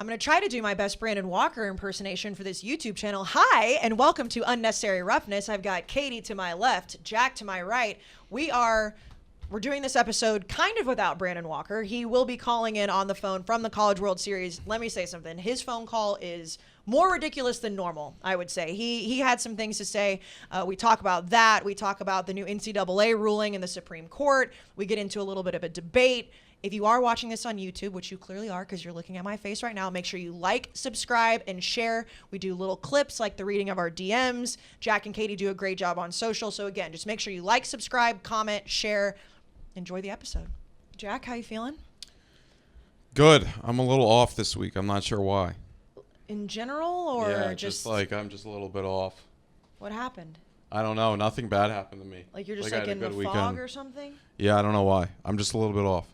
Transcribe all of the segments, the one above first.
I'm going to try to do my best Brandon Walker impersonation for this YouTube channel. Hi, and welcome to Unnecessary Roughness. I've got Katie to my left, Jack to my right. We're doing this episode kind of without Brandon Walker. He will be calling in on the phone from the College World Series. Let me say something. His phone call is more ridiculous than normal, I would say. He had some things to say. We talk about that. We talk about the new NCAA ruling in the Supreme Court. We get into a little bit of a debate. If you are watching this on YouTube, which you clearly are because you're looking at my face right now, make sure you like, subscribe, and share. We do little clips like the reading of our DMs. Jack and Katie do a great job on social. So again, just make sure you like, subscribe, comment, share. Enjoy the episode. Jack, how you feeling? Good. I'm a little off this week. I'm not sure why. In general, or I'm just a little bit off. What happened? I don't know. Nothing bad happened to me. Like you're just like in the fog or something? Yeah, I don't know why. I'm just a little bit off.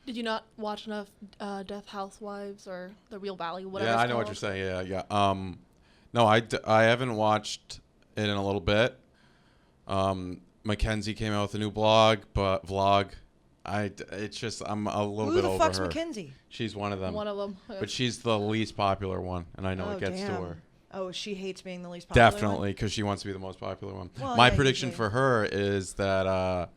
Did you not watch enough Death Housewives or The Real Valley, whatever? Yeah, I know what you're saying. Yeah. No, I haven't watched it in a little bit. Mackenzie came out with a new vlog. It's just I'm a little bit over her. Who the fuck's Mackenzie? She's one of them. One of them. But she's the least popular one, and I know it gets to her. Oh, she hates being the least popular Definitely, because she wants to be the most popular one. Well, My prediction for her is that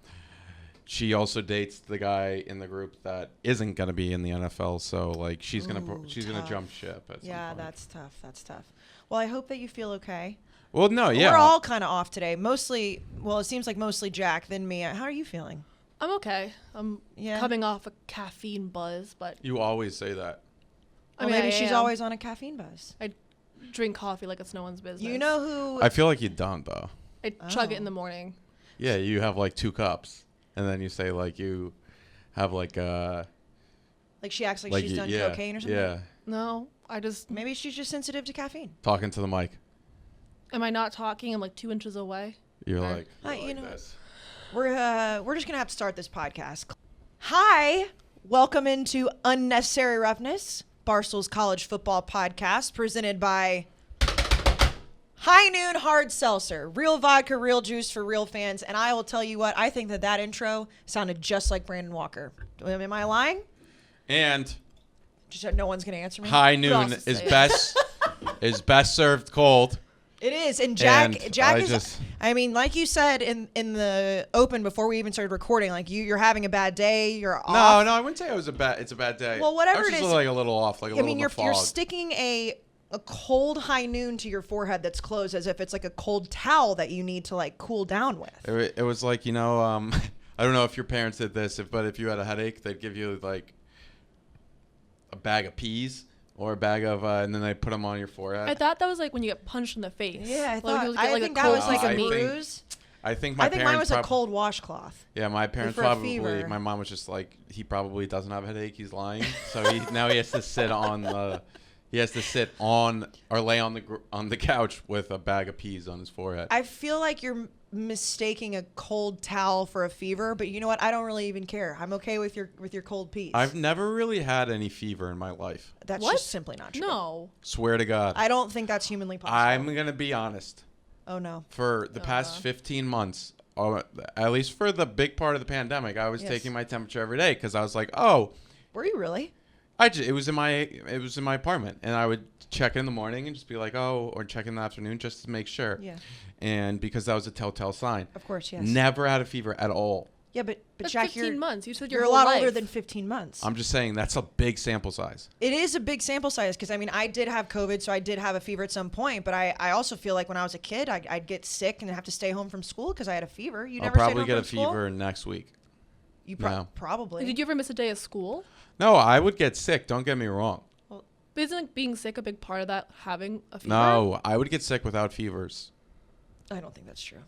she also dates the guy in the group that isn't going to be in the NFL. So, like, she's going to jump ship at some point. That's tough. That's tough. Well, I hope that you feel okay. Well, no, yeah. We're all kind of off today. Mostly, well, it seems like mostly Jack, then me. How are you feeling? I'm okay. I'm coming off a caffeine buzz, but... You always say that. Well, maybe she's always on a caffeine buzz. I drink coffee like it's no one's business. You know who... I feel like you don't, though. I chug it in the morning. Yeah, you have like 2 cups. And then you say like you have like like she acts like she's done cocaine or something? Yeah. No, I just... Maybe she's just sensitive to caffeine. Talking to the mic. Am I not talking? I'm like 2 inches away. You're like, you know, this. We're just going to have to start this podcast. Hi, welcome into Unnecessary Roughness, Barstool's college football podcast, presented by High Noon Hard Seltzer, real vodka, real juice for real fans. And I will tell you what, I think that intro sounded just like Brandon Walker. Am I lying? And just no one's going to answer me. High Noon is best served cold. It is, and Jack is. I mean, like you said in the open before we even started recording, like you're having a bad day. You're off. No, I wouldn't say it's a bad day. Well, whatever I was it just is, like a little off, like a little. I mean, you're sticking a cold high noon to your forehead that's closed as if it's like a cold towel that you need to like cool down with. It was like, I don't know if your parents did this, but if you had a headache, they'd give you like a bag of peas. Or a bag of, and then they put them on your forehead. I thought that was like when you get punched in the face. Yeah, I think that was like a bruise. I think mine was a cold washcloth. Yeah, my parents probably. My mom was just like, he probably doesn't have a headache. He's lying. So now he has to sit on or lay on the couch with a bag of peas on his forehead. I feel like you're mistaking a cold towel for a fever, but you know what? I don't really even care. I'm okay with your cold peas. I've never really had any fever in my life. That's just simply not true. No. Swear to God. I don't think that's humanly possible. I'm gonna be honest. Oh no. For the past 15 months, at least for the big part of the pandemic, I was taking my temperature every day because I was like, oh. Were you really? It was in my apartment, and I would check in the morning and just be like, oh, or check in the afternoon just to make sure. Yeah. And because that was a telltale sign. Of course, yes. Never had a fever at all. Yeah, but that's Jack, 15 months. You said you're a lot older than 15 months. I'm just saying that's a big sample size. It is a big sample size because, I mean, I did have COVID, so I did have a fever at some point. But I also feel like when I was a kid, I'd get sick and have to stay home from school because I had a fever. I'll probably get a fever next week. You probably. Did you ever miss a day of school? No, I would get sick. Don't get me wrong. Well, but isn't like being sick a big part of that, having a fever? No, I would get sick without fevers. I don't think that's true.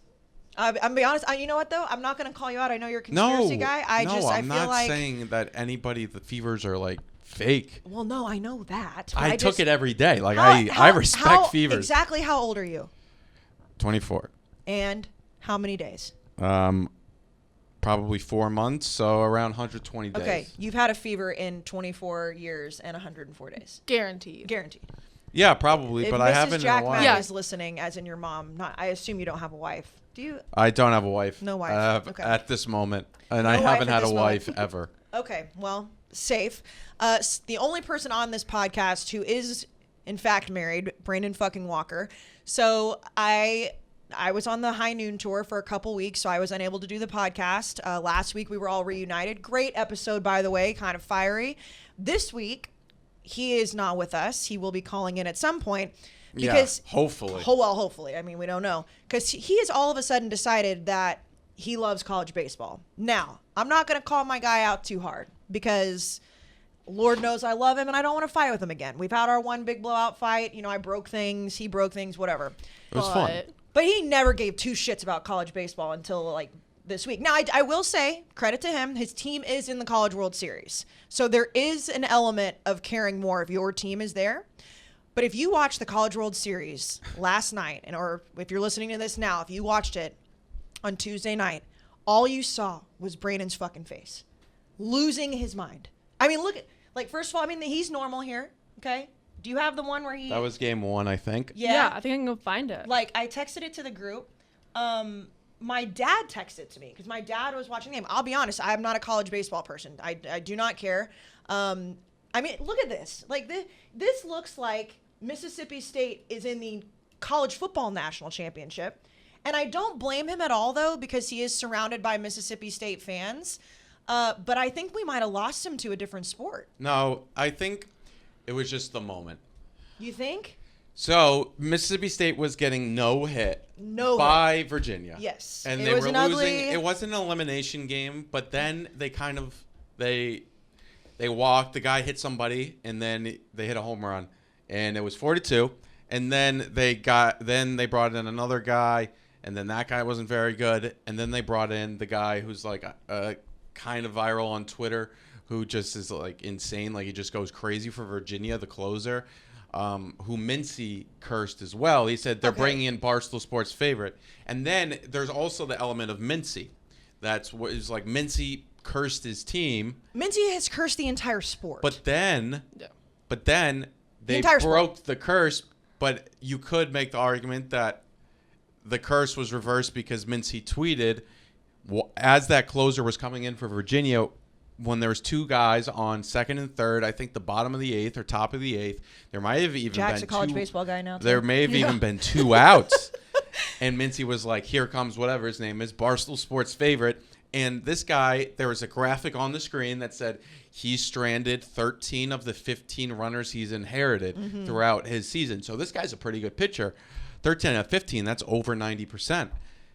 I'm be honest. You know what though? I'm not gonna call you out. I know you're a conspiracy guy. I feel like I'm not saying that the fevers are like fake. Well, no, I know that. I took it every day. Like I respect fevers. Exactly. How old are you? 24. And how many days? Probably 4 months, so around 120 days. Okay, you've had a fever in 24 years and 104 days. Guaranteed. Yeah, probably, but I haven't in a while. If Mrs. Jack is listening, as in your mom, I assume you don't have a wife. Do you? I don't have a wife. No wife. Okay. At this moment, and I haven't had a wife ever. Okay, well, safe. The only person on this podcast who is in fact married, Brandon fucking Walker. So I was on the High Noon tour for a couple weeks, so I was unable to do the podcast. Last week we were all reunited. Great episode, by the way, kind of fiery. This week he is not with us. He will be calling in at some point. Because hopefully. Hopefully. I mean, we don't know. Because he has all of a sudden decided that he loves college baseball. Now, I'm not going to call my guy out too hard because Lord knows I love him and I don't want to fight with him again. We've had our one big blowout fight. You know, I broke things. He broke things, whatever. It was fun. But he never gave two shits about college baseball until like this week. Now, I will say, credit to him, his team is in the College World Series. So there is an element of caring more if your team is there. But if you watched the College World Series last night, or if you're listening to this now, if you watched it on Tuesday night, all you saw was Brandon's fucking face. Losing his mind. I mean, look at, like, first of all, I mean, he's normal here, okay? Do you have the one where he... That was game 1, I think. Yeah, I think I can go find it. Like, I texted it to the group. My dad texted it to me because my dad was watching the game. I'll be honest, I'm not a college baseball person. I do not care. I mean, look at this. Like, this looks like Mississippi State is in the college football national championship. And I don't blame him at all, though, because he is surrounded by Mississippi State fans. But I think we might have lost him to a different sport. No, I think it was just the moment. You think? So, Mississippi State was getting no hit by Virginia. Yes. And they were losing. It wasn't an elimination game, but then they kind of, they walked. The guy hit somebody, and then they hit a home run. And it was 4-2. And then they brought in another guy, and then that guy wasn't very good. And then they brought in the guy who's like kind of viral on Twitter, who just is like insane. Like he just goes crazy for Virginia, the closer, who Mincy cursed as well. He said they're bringing in Barstool Sports' favorite. And then there's also the element of Mincy. That's what is like Mincy cursed his team. Mincy has cursed the entire sport. But then they broke the curse. But you could make the argument that the curse was reversed because Mincy tweeted as that closer was coming in for Virginia, when there was two guys on second and third, I think the bottom of the eighth or top of the eighth, there might have even Jack's been a college baseball guy now, too. There may have even been 2 outs. And Mincy was like, here comes whatever his name is, Barstool Sports' favorite. And this guy, there was a graphic on the screen that said he's stranded 13 of the 15 runners he's inherited throughout his season. So this guy's a pretty good pitcher. 13 out of 15, that's over 90%.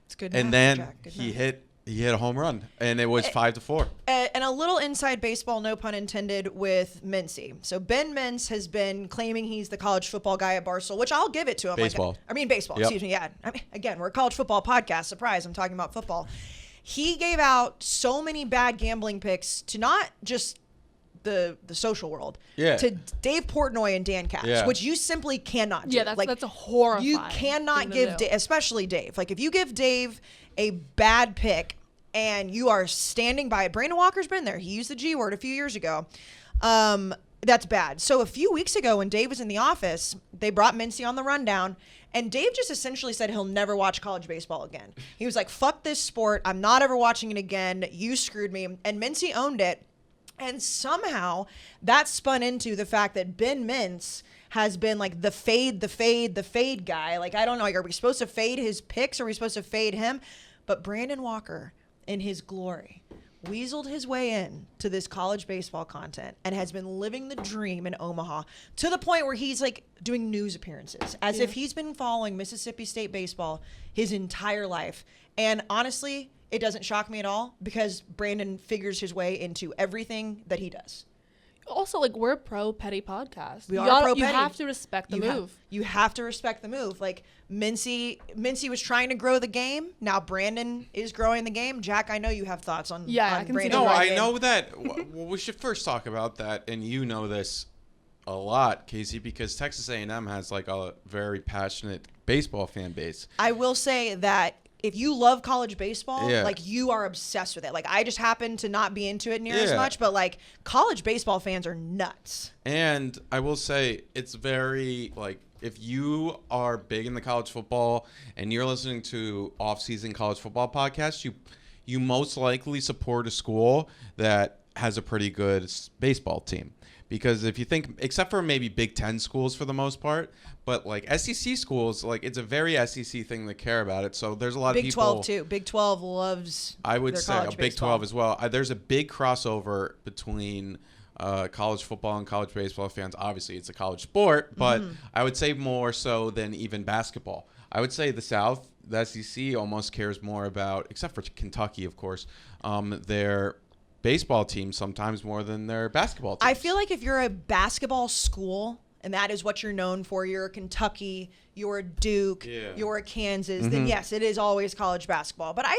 It's good. And then he hit a home run, and it was 5-4. And a little inside baseball, no pun intended, with Mincy. So Ben Mintz has been claiming he's the college football guy at Barstool, which I'll give it to him. Baseball. Baseball. Excuse me. Yeah. I mean, again, we're a college football podcast. Surprise! I'm talking about football. He gave out so many bad gambling picks to not just the social world, to Dave Portnoy and Dan Cash, which you simply cannot do. Yeah, that's a horrifying. You cannot give, especially Dave. Like if you give Dave a bad pick and you are standing by it, Brandon Walker's been there. He used the G word a few years ago. That's bad. So a few weeks ago when Dave was in the office, they brought Mincy on the rundown. And Dave just essentially said he'll never watch college baseball again. He was like, fuck this sport. I'm not ever watching it again. You screwed me. And Mincy owned it. And somehow that spun into the fact that Ben Mintz has been like the fade guy. Like, I don't know. Like, are we supposed to fade his picks? Are we supposed to fade him? But Brandon Walker, in his glory, weaseled his way in to this college baseball content and has been living the dream in Omaha to the point where he's like doing news appearances as if he's been following Mississippi State baseball his entire life. And honestly, it doesn't shock me at all because Brandon figures his way into everything that he does. Also, like, we're a pro petty podcast. We are pro petty. You have to respect the move. You have to respect the move. Like, Mincy was trying to grow the game. Now Brandon is growing the game. Jack, I know you have thoughts on I can Brandon. No, I know that. Well, we should first talk about that, and you know this a lot, Kayce, because Texas A&M has like a very passionate baseball fan base. I will say that if you love college baseball, like you are obsessed with it. Like I just happen to not be into it near as much, but like college baseball fans are nuts. And I will say it's very like if you are big in the college football and you're listening to off-season college football podcasts, you most likely support a school that has a pretty good baseball team. Because if you think, except for maybe Big Ten schools for the most part, but like SEC schools, like it's a very SEC thing to care about it. So there's a lot of Big people. 12 too. Big 12 loves. I would their say college a Big baseball. 12 as well. There's a big crossover between college football and college baseball fans. Obviously, it's a college sport, but I would say more so than even basketball. I would say the South, the SEC, almost cares more about, except for Kentucky, of course, their baseball team sometimes more than their basketball team. I feel like if you're a basketball school and that is what you're known for, you're a Kentucky, you're a Duke, you're a Kansas, then yes, it is always college basketball. But I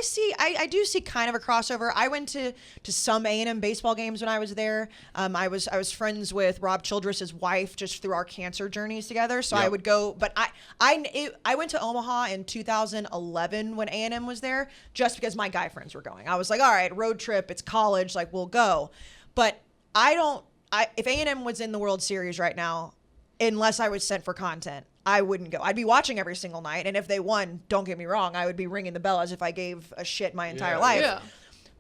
do see kind of a crossover. I went to some A&M baseball games when I was there. I was friends with Rob Childress's wife just through our cancer journeys together. So I would go, but I went to Omaha in 2011 when A&M was there just because my guy friends were going. I was like, all right, road trip, it's college, like we'll go. But if A&M was in the World Series right now, unless I was sent for content, I wouldn't go. I'd be watching every single night. And if they won, don't get me wrong, I would be ringing the bell as if I gave a shit my entire life. Yeah.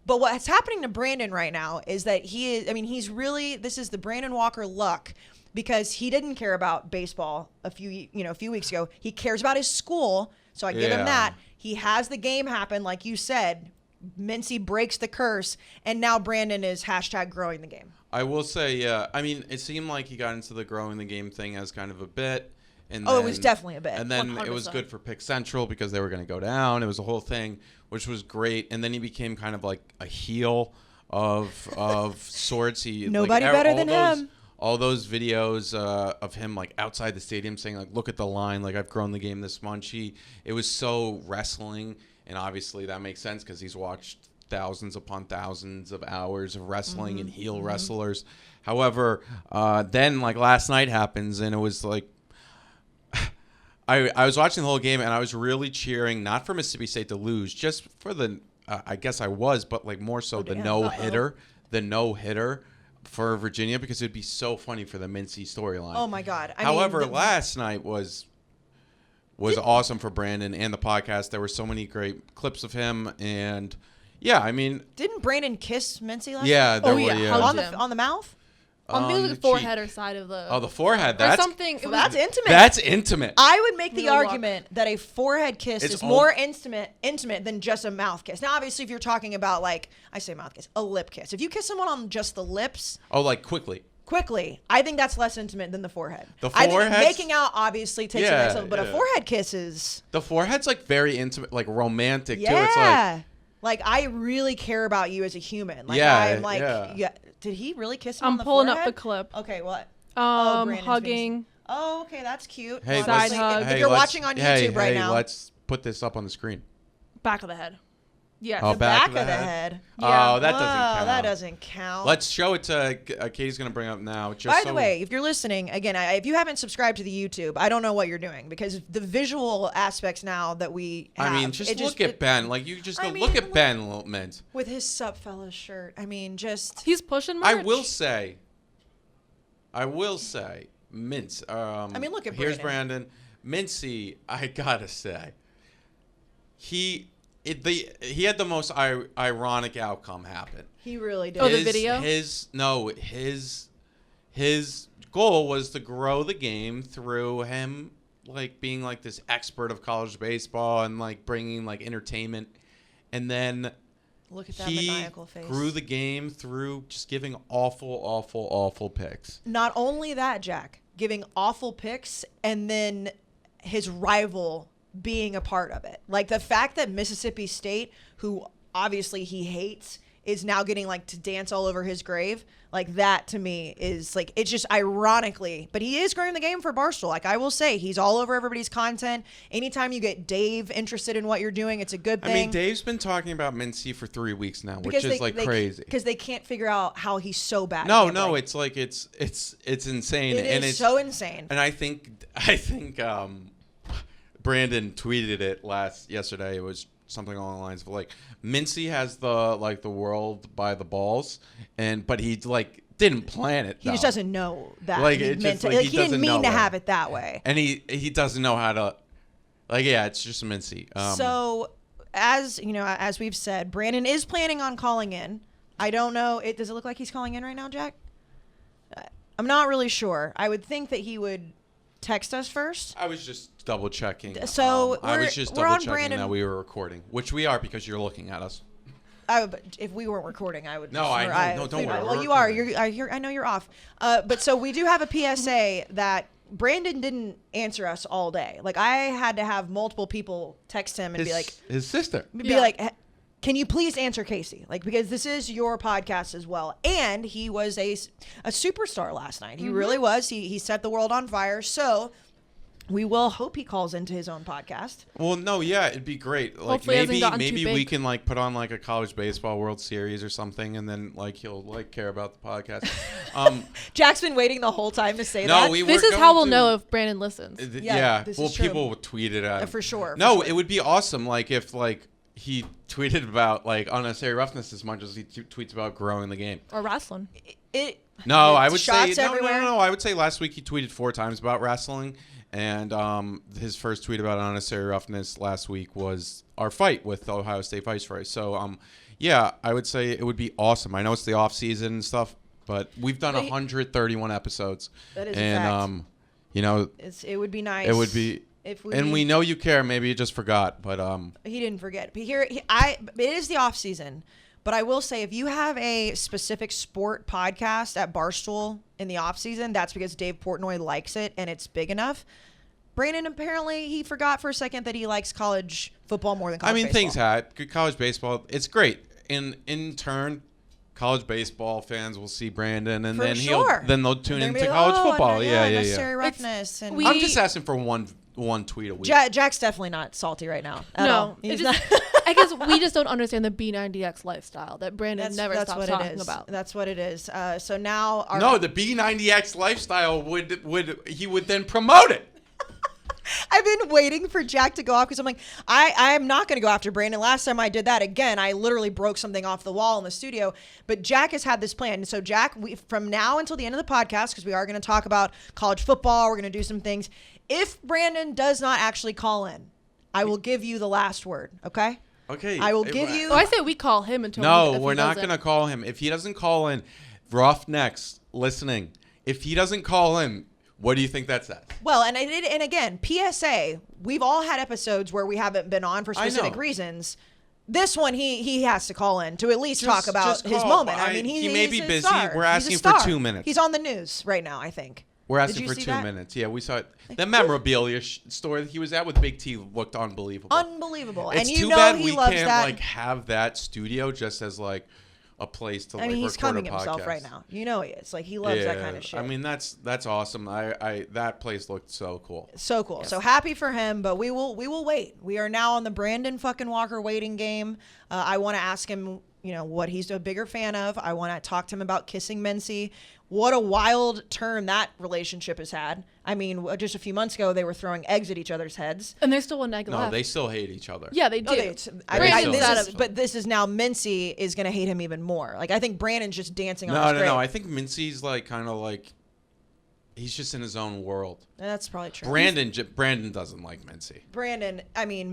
But what's happening to Brandon right now is that he's really, this is the Brandon Walker luck, because he didn't care about baseball a few weeks ago. He cares about his school. So I give him that. He has the game happen, like you said. Mincy breaks the curse, and now Brandon is #growing the game. I will say, I mean, it seemed like he got into the growing the game thing as kind of a bit. And it was definitely a bit. And then 100%. It was good for Pick Central because they were going to go down. It was a whole thing, which was great. And then he became kind of like a heel of sorts. Nobody better than him. All those videos of him like outside the stadium saying like, "Look at the line! Like I've grown the game this much." It was so wrestling, and obviously that makes sense because he's watched thousands upon thousands of hours of wrestling and heel wrestlers. However, then like last night happens, and it was like I was watching the whole game, and I was really cheering not for Mississippi State to lose, just for the I guess I was, but like more so the no hitter for Virginia, because it'd be so funny for the Mincy storyline. Oh my God! However, last night was awesome for Brandon and the podcast. There were so many great clips of him, and yeah, I mean, didn't Brandon kiss Mincy last night? Yeah, on the mouth. On the forehead or side of the. Oh, the forehead. That's something. That's intimate. That's intimate. I would make the argument that a forehead kiss is more intimate than just a mouth kiss. Now, obviously, if you're talking about like I say mouth kiss, a lip kiss. If you kiss someone on just the lips. Oh, like quickly, I think that's less intimate than the forehead. I think making out obviously takes it next level, but a forehead kiss is. The forehead's like very intimate, like romantic too. It's like I really care about you as a human. Like I'm like, did he really kiss him on the forehead? I'm pulling up the clip. Okay, what? Hugging. Oh, okay, that's cute. Hey, side hug. If you're watching on YouTube right now, let's put this up on the screen. Back of the head. Yes. The back of the head. Yeah. Oh, that doesn't count. That doesn't count. Let's show it to Katie's going to bring up now. By the way, if you're listening, again, if you haven't subscribed to the YouTube, I don't know what you're doing, because the visual aspects now that we have. I mean, just look at Ben. Like, you just go, look at Ben, Mint. With his Sup Fellas shirt. I mean, just. He's pushing merch. I will say, Mint. I mean, look at Brandon. Here's Brandon. Mincy, I got to say, he had the most ironic outcome happen. He really did. Oh, the video? His goal was to grow the game through him like being like this expert of college baseball and like bringing like entertainment, and then look at that maniacal face. He grew the game through just giving awful picks. Not only that, Jack, giving awful picks, and then his rival being a part of it. Like the fact that Mississippi State, who obviously he hates, is now getting like to dance all over his grave. Like that to me is like, it's just ironically, but he is growing the game for Barstool. Like I will say, he's all over everybody's content. Anytime you get Dave interested in what you're doing, it's a good thing. I mean, Dave's been talking about Mincy for 3 weeks now, which is like crazy. Because they can't figure out how he's so bad. No, it's like, it's insane. It's so insane. And I think Brandon tweeted it yesterday. It was something along the lines of like, Mincy has the world by the balls, but he like didn't plan it. He just doesn't know that. Like he didn't mean to have it that way. And he doesn't know how to. Like, yeah, it's just Mincy. So, as you know, as we've said, Brandon is planning on calling in. I don't know. Does it look like he's calling in right now, Jack? I'm not really sure. I would think that he would text us first. I was just double checking. So I was just double checking that we were recording, which we are because you're looking at us. If we weren't recording, I would. No, I know. No, don't worry. Well, you are. I know you're off. But so we do have a PSA that Brandon didn't answer us all day. Like I had to have multiple people text him and be like, his sister. Be like, can you please answer Kayce? Like because this is your podcast as well. And he was a superstar last night. He really was. He set the world on fire. So. We will hope he calls into his own podcast. Well, no, yeah, it'd be great. Like maybe we can like put on like a college baseball World Series or something, and then like he'll like care about the podcast. Jack's been waiting the whole time to say that. This is how we'll know if Brandon listens. Yeah. Well, people will tweet it at him. For sure. No, it would be awesome. Like if like he tweeted about like unnecessary roughness as much as he tweets about growing the game or wrestling. No, I would say everywhere. No. I would say last week he tweeted 4 times about wrestling. And his first tweet about unnecessary roughness last week was our fight with Ohio State Vice Versa. So, yeah, I would say it would be awesome. I know it's the off season and stuff, but we've done 131 episodes. That is a fact. You know, it would be nice. It would be. We know you care. Maybe you just forgot, but he didn't forget. But it is the off season. But I will say, if you have a specific sport podcast at Barstool in the off season, that's because Dave Portnoy likes it and it's big enough. Brandon, apparently, he forgot for a second that he likes college football more than college baseball. Things happen. College baseball, it's great. In turn, college baseball fans will see Brandon, and then they'll tune into college football. Necessary roughness. And I'm just asking for one tweet a week. Jack's definitely not salty right now. No, I guess we just don't understand the B90X lifestyle that Brandon never stops talking about. That's what it is. So now the B90X lifestyle would then promote it. I've been waiting for Jack to go off because I'm like, I'm not going to go after Brandon. Last time I did that again, I literally broke something off the wall in the studio. But Jack has had this plan. So Jack, from now until the end of the podcast, because we are going to talk about college football, we're going to do some things. If Brandon does not actually call in, I will give you the last word. Okay? Okay. I will give you. I say we call him until. No, we're not going to call him. If he doesn't call in, Roughnecks listening. If he doesn't call in. What do you think that says? Well, and again, PSA, we've all had episodes where we haven't been on for specific reasons. This one, he has to call in to at least talk about his moment. He may be busy. Star. We're asking for 2 minutes. He's on the news right now, I think. We're asking for 2 minutes. Yeah, we saw it. The memorabilia store that he was at with Big T looked unbelievable. Unbelievable. It's and too bad we can't have that studio just as a place to record a podcast. He's coming himself right now. You know he is. He loves that kind of shit. That's awesome. That place looked so cool. So cool. Yes. So happy for him, but we will wait. We are now on the Brandon fucking Walker waiting game. I want to ask him, what he's a bigger fan of. I want to talk to him about kissing Mincy. What a wild turn that relationship has had. Just a few months ago, they were throwing eggs at each other's heads. And there's still one egg left. No, they still hate each other. Yeah, they do. But this is now Mincy is going to hate him even more. I think Brandon's just dancing on his grave. No. I think Mincy's he's just in his own world. That's probably true. Brandon doesn't like Mincy. Brandon,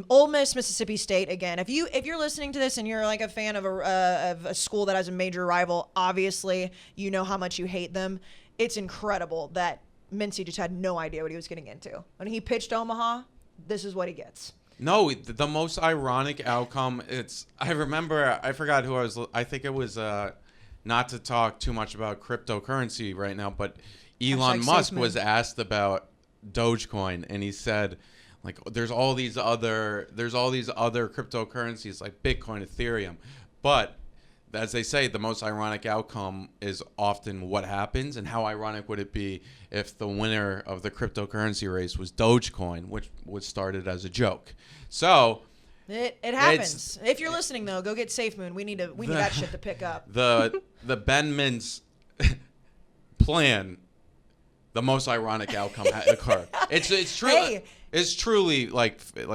Ole Miss, Mississippi State again. If you're listening to this and you're a fan of a school that has a major rival, obviously you know how much you hate them. It's incredible that Mincy just had no idea what he was getting into. When he pitched Omaha, this is what he gets. No, the most ironic outcome. I forgot who I was. I think it was not to talk too much about cryptocurrency right now, but Elon Musk was asked about Dogecoin, and he said, there's all these other cryptocurrencies like Bitcoin, Ethereum, but as they say, the most ironic outcome is often what happens. And how ironic would it be if the winner of the cryptocurrency race was Dogecoin, which was started as a joke? So it happens. If you're listening though, go get SafeMoon. We need that shit to pick up. The Ben Mintz plan. The most ironic outcome occurred. It's true. Hey, it's truly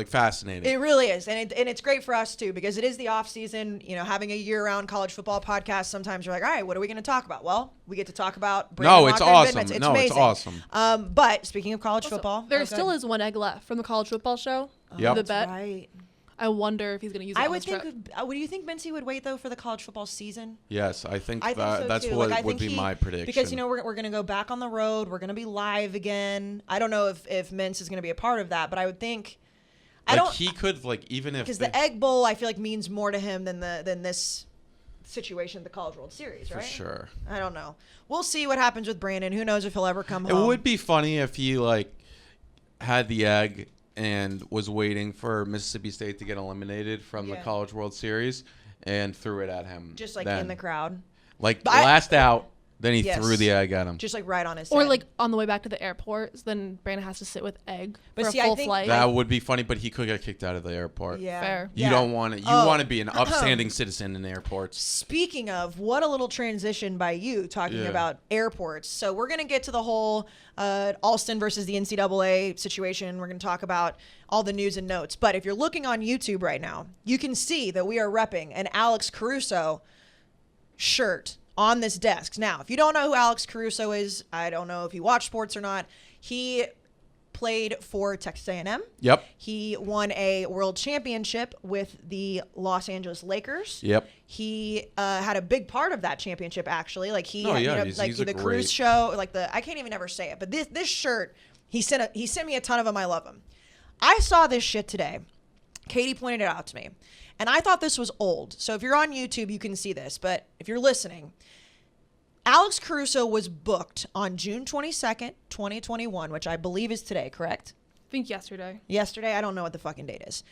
fascinating. It really is, and it's great for us too because it is the off season. Having a year-round college football podcast. Sometimes you're like, all right, what are we going to talk about? Well, we get to talk about. Brandon it's Walker awesome. It's amazing. It's awesome. But speaking of college football, there still is one egg left from the college football show. Yep. The bet. Right. I wonder if he's going to use it. I would think. Would you think Mincy would wait though for the college football season? Yes, I think so that's too. what would be my prediction. Because we're going to go back on the road. We're going to be live again. I don't know if Mintz is going to be a part of that, but I would think. He could even if because the Egg Bowl I feel like means more to him than this situation at the College World Series, right? For sure. I don't know. We'll see what happens with Brandon. Who knows if he'll ever come home. It would be funny if he had the egg and was waiting for Mississippi State to get eliminated from the College World Series and threw it at him. Just in the crowd. Last out. Then he threw the egg at him. Just right on his head. Or on the way back to the airport, then Brandon has to sit with Egg for a full I think flight. That would be funny, but he could get kicked out of the airport. Yeah. Fair. You don't want it. You want to be an upstanding citizen in airports. Speaking of, what a little transition by you talking about airports. So we're going to get to the whole Alston versus the NCAA situation. We're going to talk about all the news and notes. But if you're looking on YouTube right now, you can see that we are repping an Alex Caruso shirt on this desk. Now, if you don't know who Alex Caruso is, I don't know if you watch sports or not. He played for Texas A&M. Yep. He won a world championship with the Los Angeles Lakers. Yep. He had a big part of that championship, actually. He's the great cruise show, I can't even ever say it, but this shirt, he sent me a ton of them. I love them. I saw this shit today. Katie pointed it out to me. And I thought this was old. So if you're on YouTube, you can see this. But if you're listening, Alex Caruso was booked on June 22nd, 2021, which I believe is today, correct? I think yesterday. Yesterday? I don't know what the fucking date is.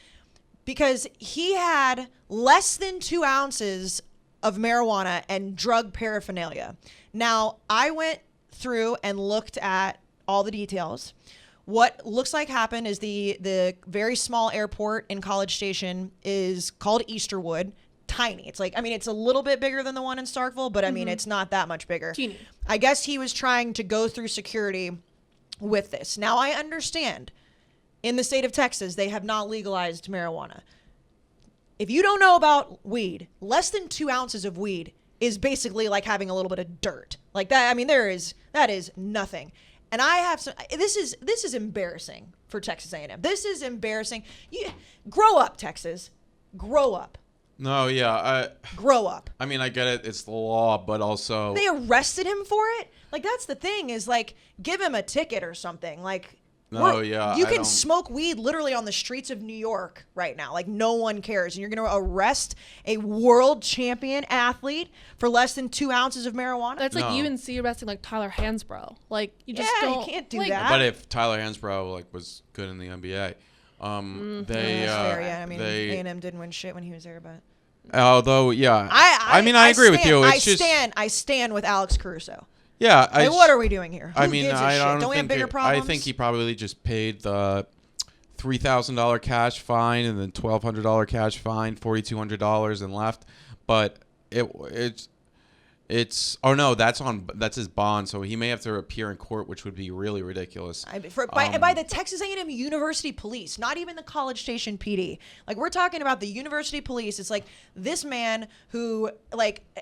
Because he had less than 2 ounces of marijuana and drug paraphernalia. Now, I went through and looked at all the details. What looks like happened is the very small airport in College Station is called Easterwood. Tiny. It's it's a little bit bigger than the one in Starkville, but it's not that much bigger. Teeny. I guess he was trying to go through security with this. Now, I understand in the state of Texas, they have not legalized marijuana. If you don't know about weed, less than 2 ounces of weed is basically like having a little bit of dirt. Like that. That is nothing. And I have some. This is embarrassing for Texas A&M. This is embarrassing. Grow up, Texas. Grow up. No, yeah, grow up. I mean, I get it. It's the law, but also they arrested him for it. That's the thing. Is give him a ticket or something. You can smoke weed literally on the streets of New York right now. No one cares, and you're going to arrest a world champion athlete for less than 2 ounces of marijuana. That's UNC arresting Tyler Hansbrough. You just don't. You can't do that. But if Tyler Hansbrough was good in the NBA. A&M didn't win shit when he was there, but although I agree with you. I stand with Alex Caruso. Yeah, what are we doing here? Who gives a shit? Don't we have bigger problems? I think he probably just paid the $3,000 cash fine and then $1,200 cash fine, $4,200 and left. But that's his bond, so he may have to appear in court, which would be really ridiculous. By the Texas A&M University Police, not even the College Station PD. We're talking about the University Police. It's this man who,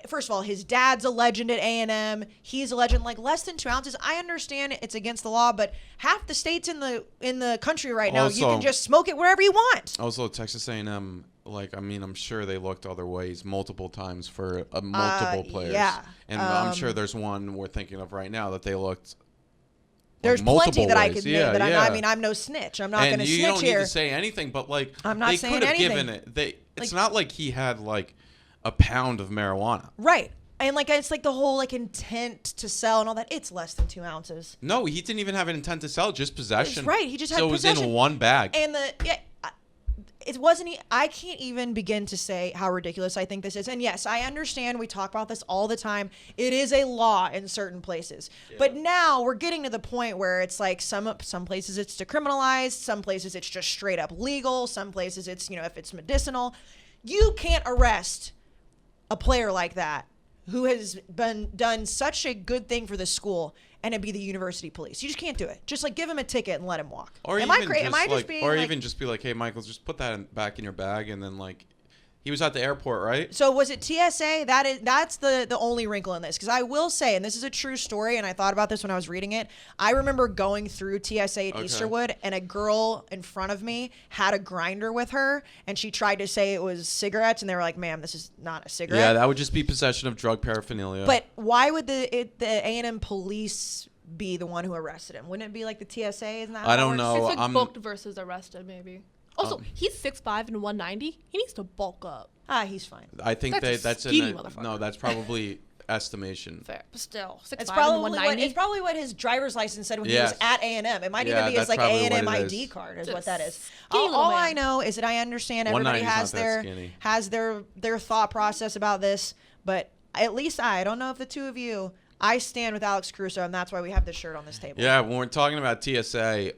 first of all, his dad's a legend at A&M. He's a legend. Less than 2 ounces. I understand it's against the law, but half the states in the country right now, you can just smoke it wherever you want. Also, Texas A&M. I'm sure they looked other ways multiple times for multiple players. Yeah. And I'm sure there's one we're thinking of right now that they looked. There's plenty that ways. I could name, but I'm no snitch. I'm not going to snitch here. And you don't need to say anything, but I'm not they saying could have anything. given it. It's not like he had a pound of marijuana. Right. And it's the whole intent to sell and all that. It's less than 2 ounces. No, he didn't even have an intent to sell, just possession. That's right. He just had possession. So it was in one bag. And it wasn't. I can't even begin to say how ridiculous I think this is. And yes, I understand. We talk about this all the time. It is a law in certain places, but now we're getting to the point where it's some places it's decriminalized, some places it's just straight up legal, some places it's if it's medicinal. You can't arrest a player like that who has done such a good thing for the school and it'd be the university police. You just can't do it. Just give him a ticket and let him walk. Or Am I crazy? Am I just being even just be hey, Michael, just put that back in your bag, and then He was at the airport, right? So was it TSA? That's the only wrinkle in this, because I will say, and this is a true story, and I thought about this when I was reading it. I remember going through TSA at Easterwood, and a girl in front of me had a grinder with her, and she tried to say it was cigarettes, and they were like, "Ma'am, this is not a cigarette." Yeah, that would just be possession of drug paraphernalia. But why would the A&M police be the one who arrested him? Wouldn't it be like the TSA? Isn't that? I don't know. It's like booked versus arrested, maybe. Also, he's 6'5" and 190. He needs to bulk up. He's fine. I think that's motherfucker. No, that's probably estimation. Fair, but still, 6'5" It's and probably 190. it's probably what his driver's license said when he was at A&M. It might even be his like A&M ID card is what that is. All I know is that I understand everybody has their thought process about this, but at least I don't know if the two of you. I stand with Alex Caruso, and that's why we have this shirt on this table. Yeah, when we're talking about TSA,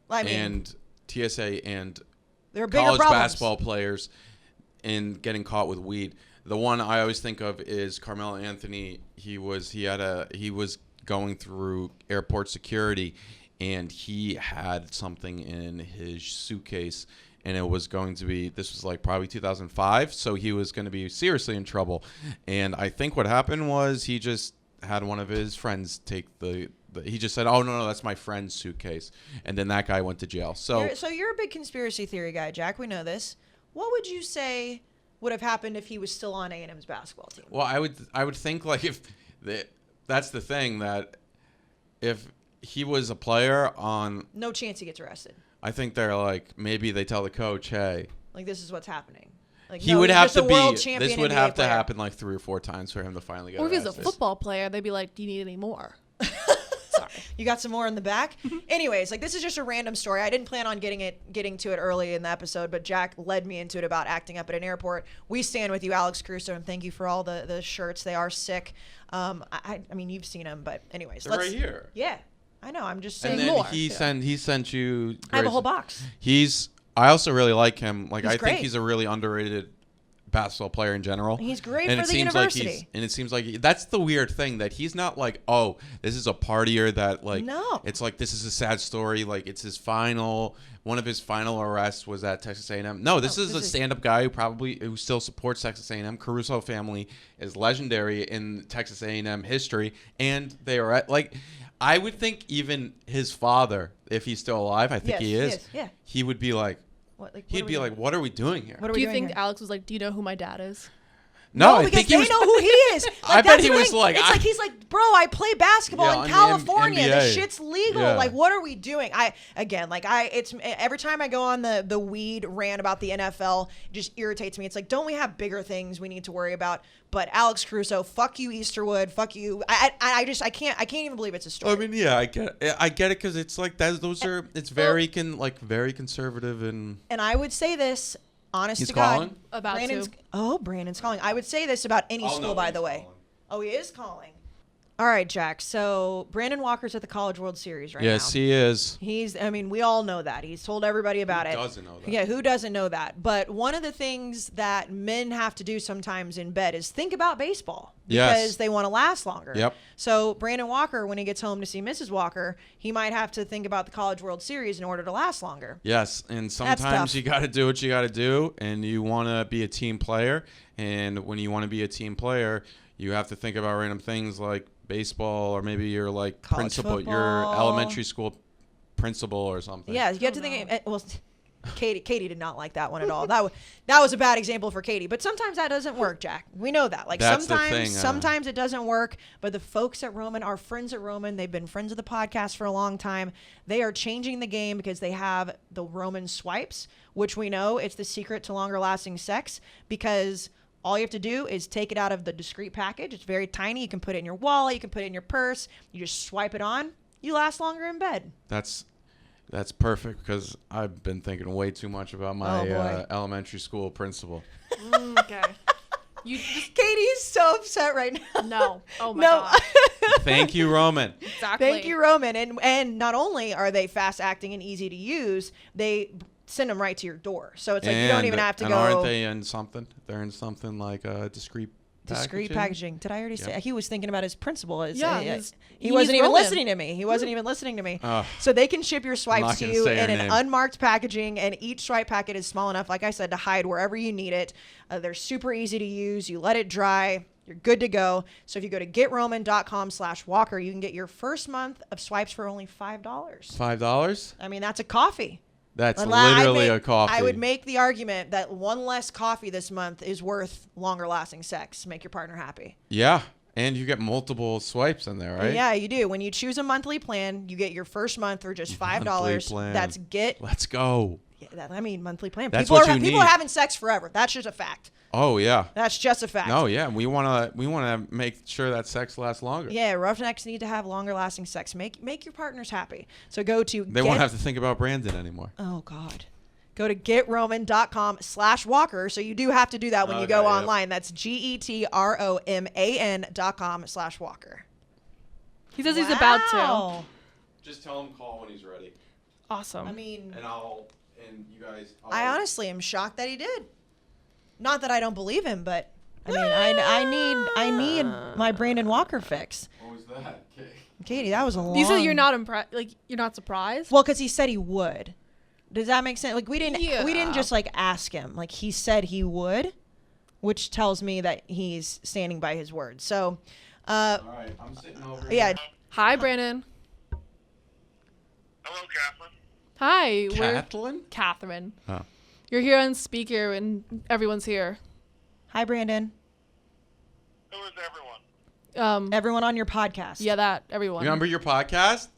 and TSA and there are bigger college problems. basketball players in getting caught with weed. The one I always think of is Carmelo Anthony. He was going through airport security, and he had something in his suitcase, and it was going to be, this was like probably 2005, so he was going to be seriously in trouble. And I think what happened was he just had one of his friends take he just said, "Oh no, that's my friend's suitcase," and then that guy went to jail. So you're a big conspiracy theory guy, Jack. We know this. What would you say would have happened if he was still on A&M's basketball team? Well, I would think like that's the thing, that if he was a player on, no chance he gets arrested. I think they're like, maybe they tell the coach, "Hey, like this is what's happening." Like, he would have to be. This would have to happen like 3 or 4 times for him to finally get arrested. Or if he's a football player, they'd be like, "Do you need any more?" Sorry. You got some more in the back? Anyways, like this is just a random story. I didn't plan on getting to it early in the episode, but Jack led me into it about acting up at an airport. We stand with you, Alex Caruso, and thank you for all the shirts. They are sick. I mean, you've seen them, but anyways. They're right here. Yeah, I know. I'm just saying and then more. he sent you. I have a whole box. I also really like him. Like I great. think he's a really underrated basketball player in general. He's great for the university. And it seems like that's the weird thing, that he's not like, oh, this is a partier that like, no. It's like, this is a sad story. Like it's one of his final arrests was at Texas A&M. No, this is a stand-up guy who still supports Texas A&M. Caruso family is legendary in Texas A&M history. And they are at like, I would think even his father, if he's still alive, I think he is. Yeah. He would be like, he'd be like, what are we doing here? Do you think Alex was like, "Do you know who my dad is?" No, because they know who he is. Like, I bet he was like, it's like he's like, bro, I play basketball in California. The shit's legal. Yeah. Like, what are we doing? It's every time I go on the weed rant about the NFL, it just irritates me. It's like, don't we have bigger things we need to worry about? But Alex Caruso, fuck you, Easterwood, fuck you. I can't even believe it's a story. I mean, yeah, I get it because it's like it's very conservative and I would say this. Honest He's to calling? God. Brandon's calling. I would say this about any school, by the way. Calling. Oh, he is calling. All right, Jack. So Brandon Walker's at the College World Series right now. Yes, he is. We all know that. He's told everybody about it. Who doesn't know that? Yeah, who doesn't know that? But one of the things that men have to do sometimes in bed is think about baseball. Because they want to last longer. Yep. So Brandon Walker, when he gets home to see Mrs. Walker, he might have to think about the College World Series in order to last longer. Yes, and sometimes you got to do what you got to do, and you want to be a team player. And when you want to be a team player, you have to think about random things like baseball, or maybe you're like principal, your elementary school principal or something. Yeah, you have to think. Well, Katie did not like that one at all. That was a bad example for Katie. But sometimes that doesn't work, Jack. We know that. Like that's sometimes it doesn't work. But the folks at Roman, our friends at Roman, they've been friends of the podcast for a long time. They are changing the game because they have the Roman swipes, which we know it's the secret to longer lasting sex, because all you have to do is take it out of the discreet package. It's very tiny. You can put it in your wallet. You can put it in your purse. You just swipe it on. You last longer in bed. That's perfect, because I've been thinking way too much about my elementary school principal. Okay. Katie's so upset right now. No. Oh my God. Thank you, Roman. Exactly. Thank you, Roman. And not only are they fast acting and easy to use, they send them right to your door. So it's like you don't even have to go. Aren't they in something? They're in something like a discreet Discreet packaging. Did I already say? He was thinking about his principal. He wasn't even listening to me. He wasn't even listening to me. So they can ship your swipes to you in an unmarked packaging, and each swipe packet is small enough, like I said, to hide wherever you need it. They're super easy to use. You let it dry. You're good to go. So if you go to GetRoman.com/Walker, you can get your first month of swipes for only $5. $5? I mean, that's a coffee. That's literally a coffee. I would make the argument that one less coffee this month is worth longer lasting sex. Make your partner happy. Yeah. And you get multiple swipes in there, right? Yeah, you do. When you choose a monthly plan, you get your first month for just $5. That's Let's go. Yeah, monthly plan. That's people what are having sex forever. That's just a fact. Oh yeah. That's just a fact. No, yeah. We wanna make sure that sex lasts longer. Yeah, Roughnecks need to have longer lasting sex. Make your partners happy. So go to They won't have to think about Brandon anymore. Oh God. Go to GetRoman.com/Walker. So you do have to do that when you go online. That's GetRoman.com/Walker. He says he's about to. Just tell him call when he's ready. Awesome. I mean, and you guys. I honestly am shocked that he did. Not that I don't believe him, but I mean, I need my Brandon Walker fix. What was that, Katie? That was a long. You said you're not impressed. Like you're not surprised. Well, because he said he would. Does that make sense? Like we didn't just like ask him. Like he said he would, which tells me that he's standing by his word. So. All right, I'm sitting over here. Yeah. Hi, Brandon. Hello, Catherine. Hi. Catherine. Oh. You're here on speaker and everyone's here. Hi, Brandon. Who is everyone? Everyone on your podcast. Yeah, everyone. Remember your podcast?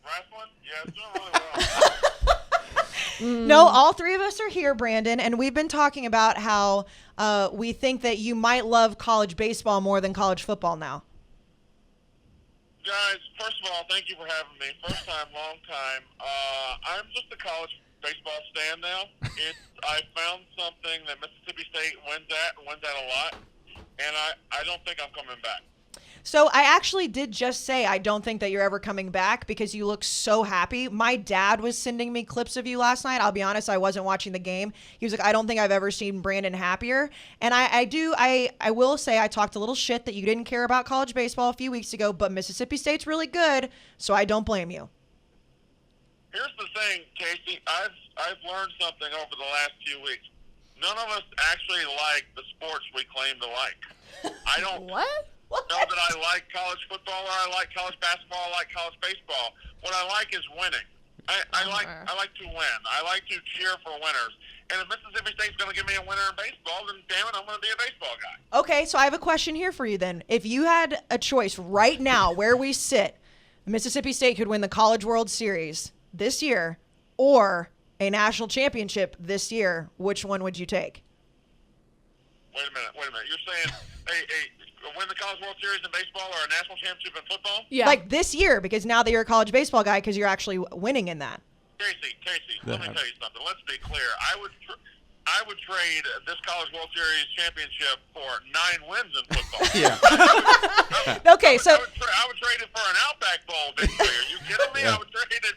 Wrestling? Yeah, it's doing really well. No, all three of us are here, Brandon, and we've been talking about how we think that you might love college baseball more than college football now. Guys, first of all, thank you for having me. First time, long time. I'm just a college baseball stan now. I found something that Mississippi State wins at a lot, and I don't think I'm coming back. So I actually did just say I don't think that you're ever coming back because you look so happy. My dad was sending me clips of you last night. I'll be honest, I wasn't watching the game. He was like, I don't think I've ever seen Brandon happier. And I will say I talked a little shit that you didn't care about college baseball a few weeks ago, but Mississippi State's really good, so I don't blame you. Here's the thing, Kayce. I've learned something over the last few weeks. None of us actually like the sports we claim to like. I don't What? know that I like college football or I like college basketball, I like college baseball. What I like is winning. I like to win. I like to cheer for winners. And if Mississippi State's going to give me a winner in baseball, then damn it, I'm going to be a baseball guy. Okay, so I have a question here for you then. If you had a choice right now where we sit, Mississippi State could win the College World Series this year or a national championship this year, which one would you take? Wait a minute. You're saying win the College World Series in baseball or a national championship in football? Yeah. Like this year, because now that you're a college baseball guy, because you're actually winning in that. Kayce, let me tell you something. Let's be clear. I would trade this College World Series championship for 9 wins in football. Yeah. Okay, so I would trade it for an Outback Bowl victory. Are you kidding me? Yeah. I would trade it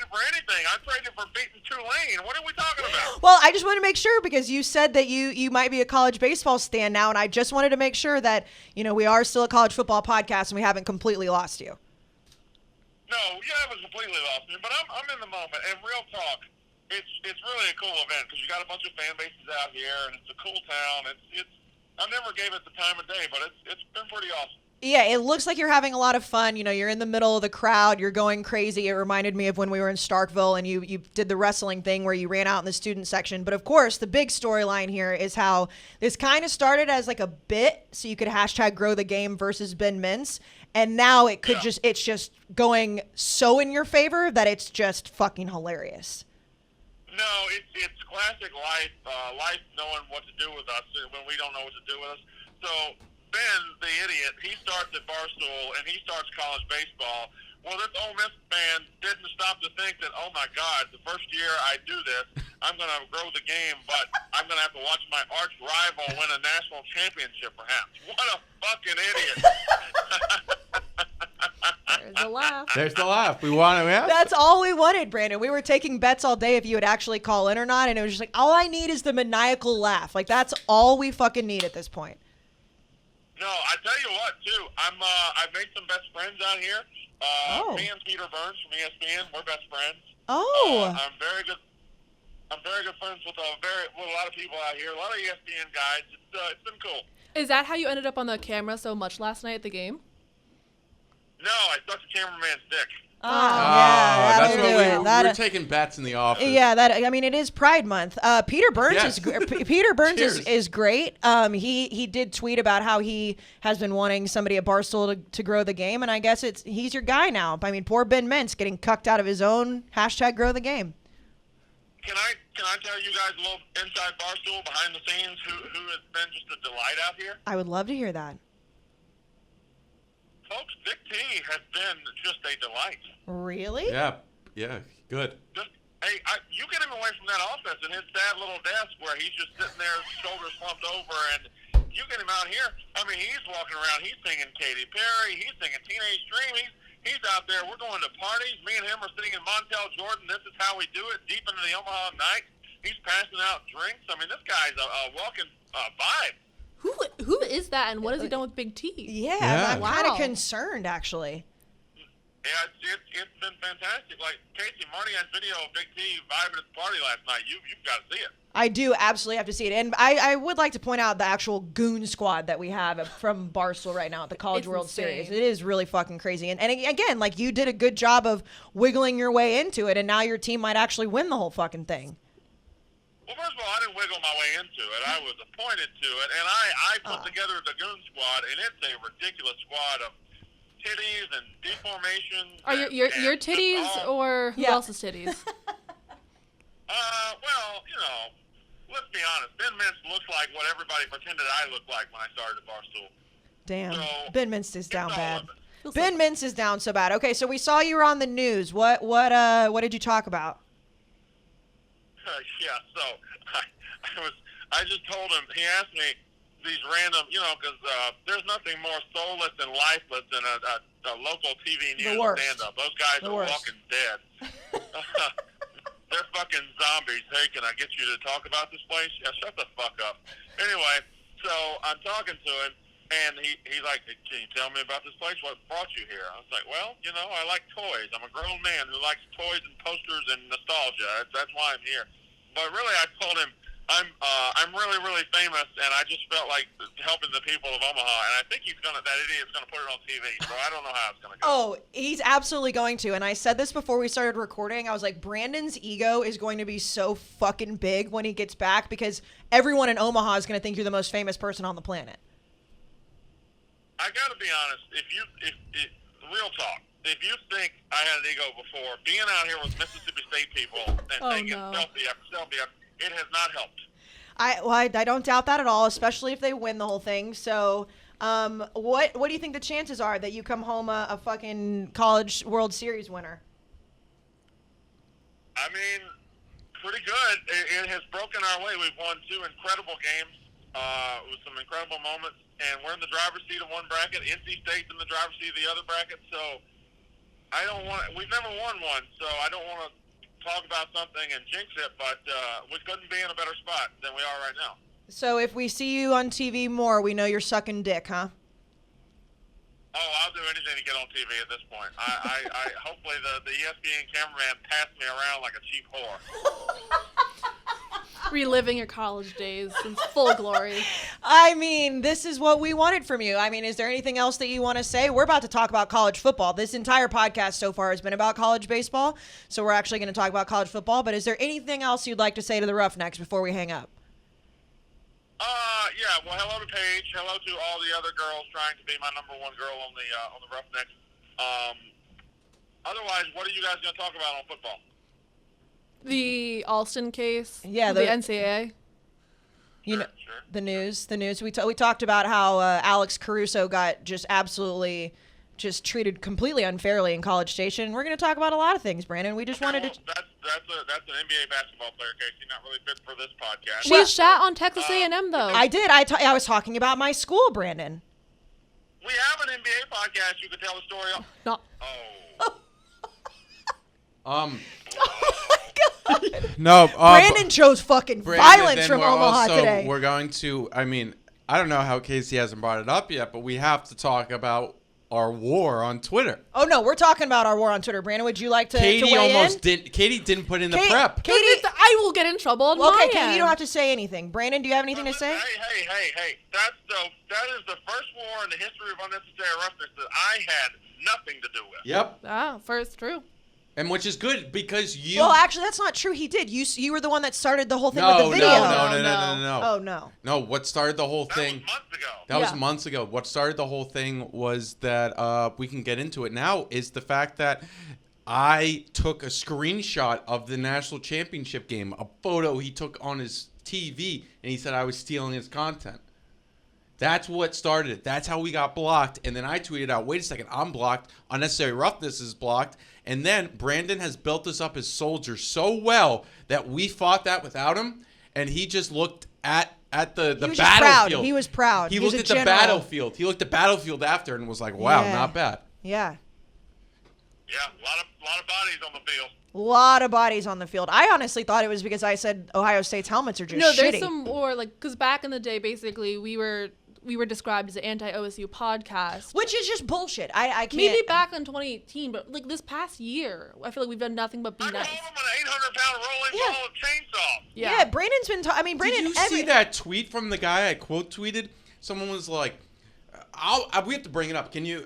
for anything. I'd trade it for beating Tulane. What are we talking about? well, I just want to make sure because you said that you might be a college baseball stan now, and I just wanted to make sure that we are still a college football podcast and we haven't completely lost you. No, you haven't completely lost me, but I'm in the moment. And real talk, it's really a cool event because you got a bunch of fan bases out here, and it's a cool town. I never gave it the time of day, but it's been pretty awesome. Yeah, it looks like you're having a lot of fun. You're in the middle of the crowd. You're going crazy. It reminded me of when we were in Starkville and you did the wrestling thing where you ran out in the student section. But, of course, the big storyline here is how this kind of started as like a bit so you could hashtag grow the game versus Ben Mintz. And now it could it's just going so in your favor that it's just fucking hilarious. No, it's classic life knowing what to do with us when we don't know what to do with us. So Ben, the idiot, he starts at Barstool and he starts college baseball. Well, this Ole Miss fan didn't stop to think that, oh my God, the first year I do this, I'm going to grow the game, but I'm going to have to watch my arch rival win a national championship perhaps. What a fucking idiot. the laugh. There's the laugh. We want it. Yeah. That's all we wanted, Brandon. We were taking bets all day if you would actually call in or not, and it was just like, all I need is the maniacal laugh. Like, that's all we fucking need at this point. No, I tell you what, too. I've made some best friends out here. Me and Peter Burns from ESPN, we're best friends. Oh. I'm very good friends with a lot of people out here. A lot of ESPN guys. It's been cool. Is that how you ended up on the camera so much last night at the game? No, I sucked the cameraman's dick. Yeah, that's that'll what do it. we were taking bets in the office. Yeah, it is Pride Month. Peter Burns is great. He did tweet about how he has been wanting somebody at Barstool to grow the game, and I guess he's your guy now. I mean, poor Ben Mintz getting cucked out of his own #grow the game. Can I tell you guys a little inside Barstool, behind the scenes, who has been just a delight out here? I would love to hear that. Folks, Vic T has been just a delight. Really? Yeah, good. You get him away from that office and his sad little desk where he's just sitting there, shoulders slumped over, and you get him out here. I mean, he's walking around, he's singing Katy Perry, he's singing Teenage Dream, he's out there. We're going to parties. Me and him are sitting in Montel Jordan. This is how we do it, deep into the Omaha night. He's passing out drinks. I mean, this guy's a walking vibe. Who is that, and what has he done with Big T? Yeah. I'm kind of concerned, actually. Yeah, it's been fantastic. Like, Kayce, Marty had video of Big T vibing at the party last night. You've got to see it. I do absolutely have to see it. And I would like to point out the actual goon squad that we have from Barstool right now at the College World Series. It is really fucking crazy. And again, like, you did a good job of wiggling your way into it, and now your team might actually win the whole fucking thing. Well, first of all, I didn't wiggle my way into it. I was appointed to it, and I put together the goon squad, and it's a ridiculous squad of titties and deformations. Are your titties or who else's titties? Well, let's be honest. Ben Mintz looks like what everybody pretended I looked like when I started at Barstool. Damn, so, Ben Mintz is down bad. Ben Mintz is down so bad. Okay, so we saw you were on the news. What did you talk about? Yeah, so I just told him. He asked me these random, because there's nothing more soulless and lifeless than a local TV news stand-up. Those guys are walking dead. They're fucking zombies. Hey, can I get you to talk about this place? Yeah, shut the fuck up. Anyway, so I'm talking to him, and he's like, can you tell me about this place? What brought you here? I was like, well, I like toys. I'm a grown man who likes toys and posters and nostalgia. That's why I'm here. But really, I told him, I'm really, really famous, and I just felt like helping the people of Omaha. And I think that idiot's gonna put it on TV. So I don't know how it's gonna go. Oh, he's absolutely going to. And I said this before we started recording. I was like, Brandon's ego is going to be so fucking big when he gets back, because everyone in Omaha is gonna think you're the most famous person on the planet. I gotta be honest. Real talk. If you think I had an ego before, being out here with Mississippi State people and taking selfie after selfie, it has not helped. I don't doubt that at all, especially if they win the whole thing. So, what do you think the chances are that you come home a fucking College World Series winner? I mean, pretty good. It has broken our way. We've won 2 incredible games with some incredible moments, and we're in the driver's seat of one bracket. NC State's in the driver's seat of the other bracket. So, we've never won one, so I don't want to talk about something and jinx it, but we couldn't be in a better spot than we are right now. So if we see you on TV more, we know you're sucking dick, huh? Oh, I'll do anything to get on TV at this point. I hopefully the ESPN cameraman passed me around like a cheap whore. Reliving your college days in full glory. I mean, this is what we wanted from you. I mean, is there anything else that you want to say? We're about to talk about college football. This entire podcast so far has been about college baseball, so we're actually going to talk about college football. But is there anything else you'd like to say to the Roughnecks before we hang up? Yeah. Well, hello to Paige. Hello to all the other girls trying to be my number one girl on the Roughnecks. Otherwise, what are you guys going to talk about on football? The Alston case. Yeah, the NCAA. Sure. The news. We talked about how Alex Caruso got just absolutely treated completely unfairly in College Station. We're going to talk about a lot of things, Brandon. We just wanted to. That's an NBA basketball player, Kayce. Not really fit for this podcast. She shat on Texas A&M though. I did. I was talking about my school, Brandon. We have an NBA podcast. You can tell the story. No. Oh. No, Brandon chose fucking violence from Omaha today. We're going to, I don't know how Kayce hasn't brought it up yet, but we have to talk about our war on Twitter. Oh, no, we're talking about our war on Twitter. Brandon, would you like to Katie weigh almost in? didn't. Katie didn't put in the prep. Katie, I will get in trouble on my Katie, end. you don't have to say anything. Brandon, do you have anything to say? Hey. That is the first war in the history of unnecessary roughness that I had nothing to do with. Yep. First, true. And which is good because you... Well, actually, that's not true. He did. You were the one that started the whole thing with the video. No. Oh, no. No, what started the whole thing... That was months ago. That was months ago. What started the whole thing was that we can get into it now is the fact that I took a screenshot of the national championship game, a photo he took on his TV, and he said I was stealing his content. That's what started it. That's how we got blocked. And then I tweeted out, wait a second, I'm blocked. Unnecessary roughness is blocked. And then Brandon has built us up as soldiers so well that we fought that without him. And he just looked at the battlefield. He was proud. He looked at the battlefield. He looked at battlefield after and was like, wow, not bad. Yeah. Yeah, a lot of bodies on the field. A lot of bodies on the field. I honestly thought it was because I said Ohio State's helmets are just shitty. No, there's some more, because back in the day, basically, we were described as an anti-OSU podcast. Which is just bullshit. I can't. Maybe back in 2018, but this past year, I feel like we've done nothing but be nice. I called him an 800-pound rolling ball of chainsaw. Yeah, Brandon's been Brandon... Did you see that tweet from the guy I quote tweeted? Someone was like, we have to bring it up. Can you...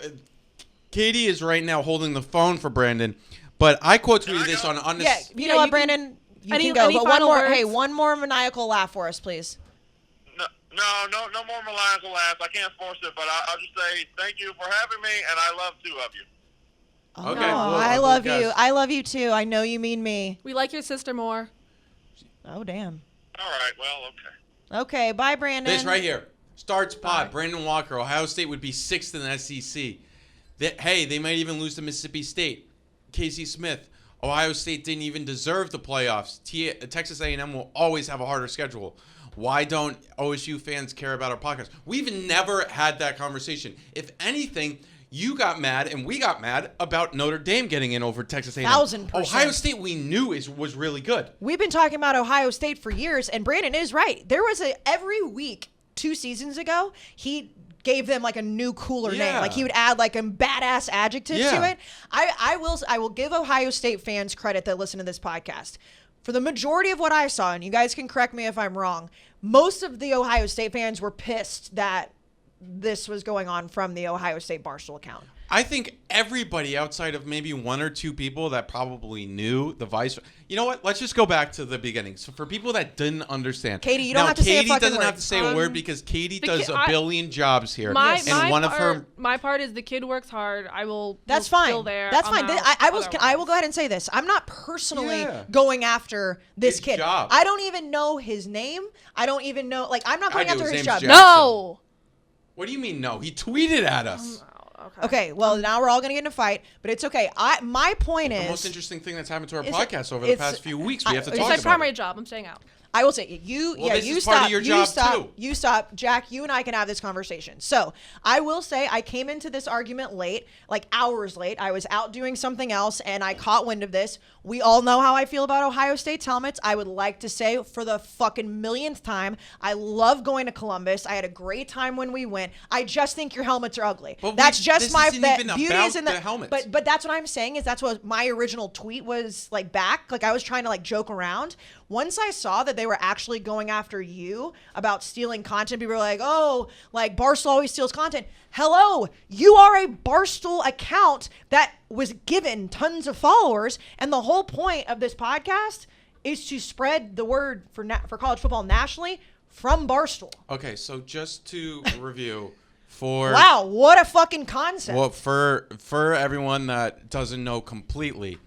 Katie is right now holding the phone for Brandon, but I quote tweeted this on... Yeah, you know what, Brandon? You can go, but one more maniacal laugh for us, please. No more maniacal laughs. I can't force it, but I'll just say thank you for having me, and I love two of you. Oh, okay, I love you. I love you too. I know you mean me. We like your sister more. Oh, damn. All right, well, okay. Okay, bye, Brandon. This right here. Starts pod. Brandon Walker. Ohio State would be 6th in the SEC. They might even lose to Mississippi State. Kayce Smith. Ohio State didn't even deserve the playoffs. Texas A&M will always have a harder schedule. Why don't OSU fans care about our podcast? We've never had that conversation. If anything, you got mad and we got mad about Notre Dame getting in over Texas A&M. 1,000%. Ohio State we knew was really good. We've been talking about Ohio State for years, and Brandon is right. There was every week 2 seasons ago, he gave them like a new cooler name. Like he would add like a badass adjective to it. I will give Ohio State fans credit that listen to this podcast. For the majority of what I saw, and you guys can correct me if I'm wrong, most of the Ohio State fans were pissed that this was going on from the Ohio State Barstool account. I think everybody outside of maybe 1 or 2 people that probably knew the vice. You know what? Let's just go back to the beginning. So for people that didn't understand, Katie, you don't have to say a fucking word. Katie doesn't have to say a word because Katie does a billion jobs here. My part is the kid works hard. I will. That's fine. Still there. That's fine. I will go ahead and say this. I'm not personally going after this kid. Job. I don't even know his name. I don't even know. Like I'm not going after his job. No. What do you mean no? He tweeted at us. Okay, well, now we're all going to get in a fight, but it's okay. My point is... The most interesting thing that's happened to our podcast over the past few weeks, we have to talk about. It's my primary job. I'm staying out. I will say, you stop. Jack, you and I can have this conversation. So I will say I came into this argument late, like hours late. I was out doing something else and I caught wind of this. We all know how I feel about Ohio State's helmets. I would like to say for the fucking millionth time, I love going to Columbus. I had a great time when we went. I just think your helmets are ugly. But that's just my beauty is in the helmets. But that's what I'm saying is that's what my original tweet was like back. Like I was trying to like joke around. Once I saw that they were actually going after you about stealing content, people were like, oh, like Barstool always steals content. Hello, you are a Barstool account that was given tons of followers. And the whole point of this podcast is to spread the word for college football nationally from Barstool. Okay, so just to review. Wow, what a fucking concept. Well, for everyone that doesn't know completely,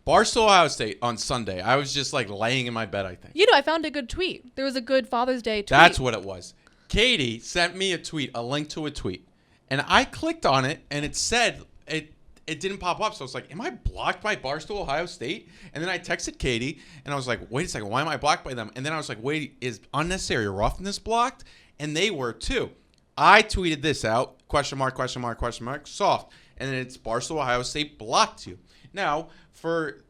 Barstool Ohio State on Sunday. I was just like laying in my bed, I think. I found a good tweet. There was a good Father's Day tweet. That's what it was. Katie sent me a link to a tweet. And I clicked on it and it said, it didn't pop up. So I was like, am I blocked by Barstool Ohio State? And then I texted Katie and I was like, wait a second, why am I blocked by them? And then I was like, wait, is unnecessary roughness blocked? And they were too. I tweeted this out, ? Soft. And then it's Barstool Ohio State blocked you. Now, for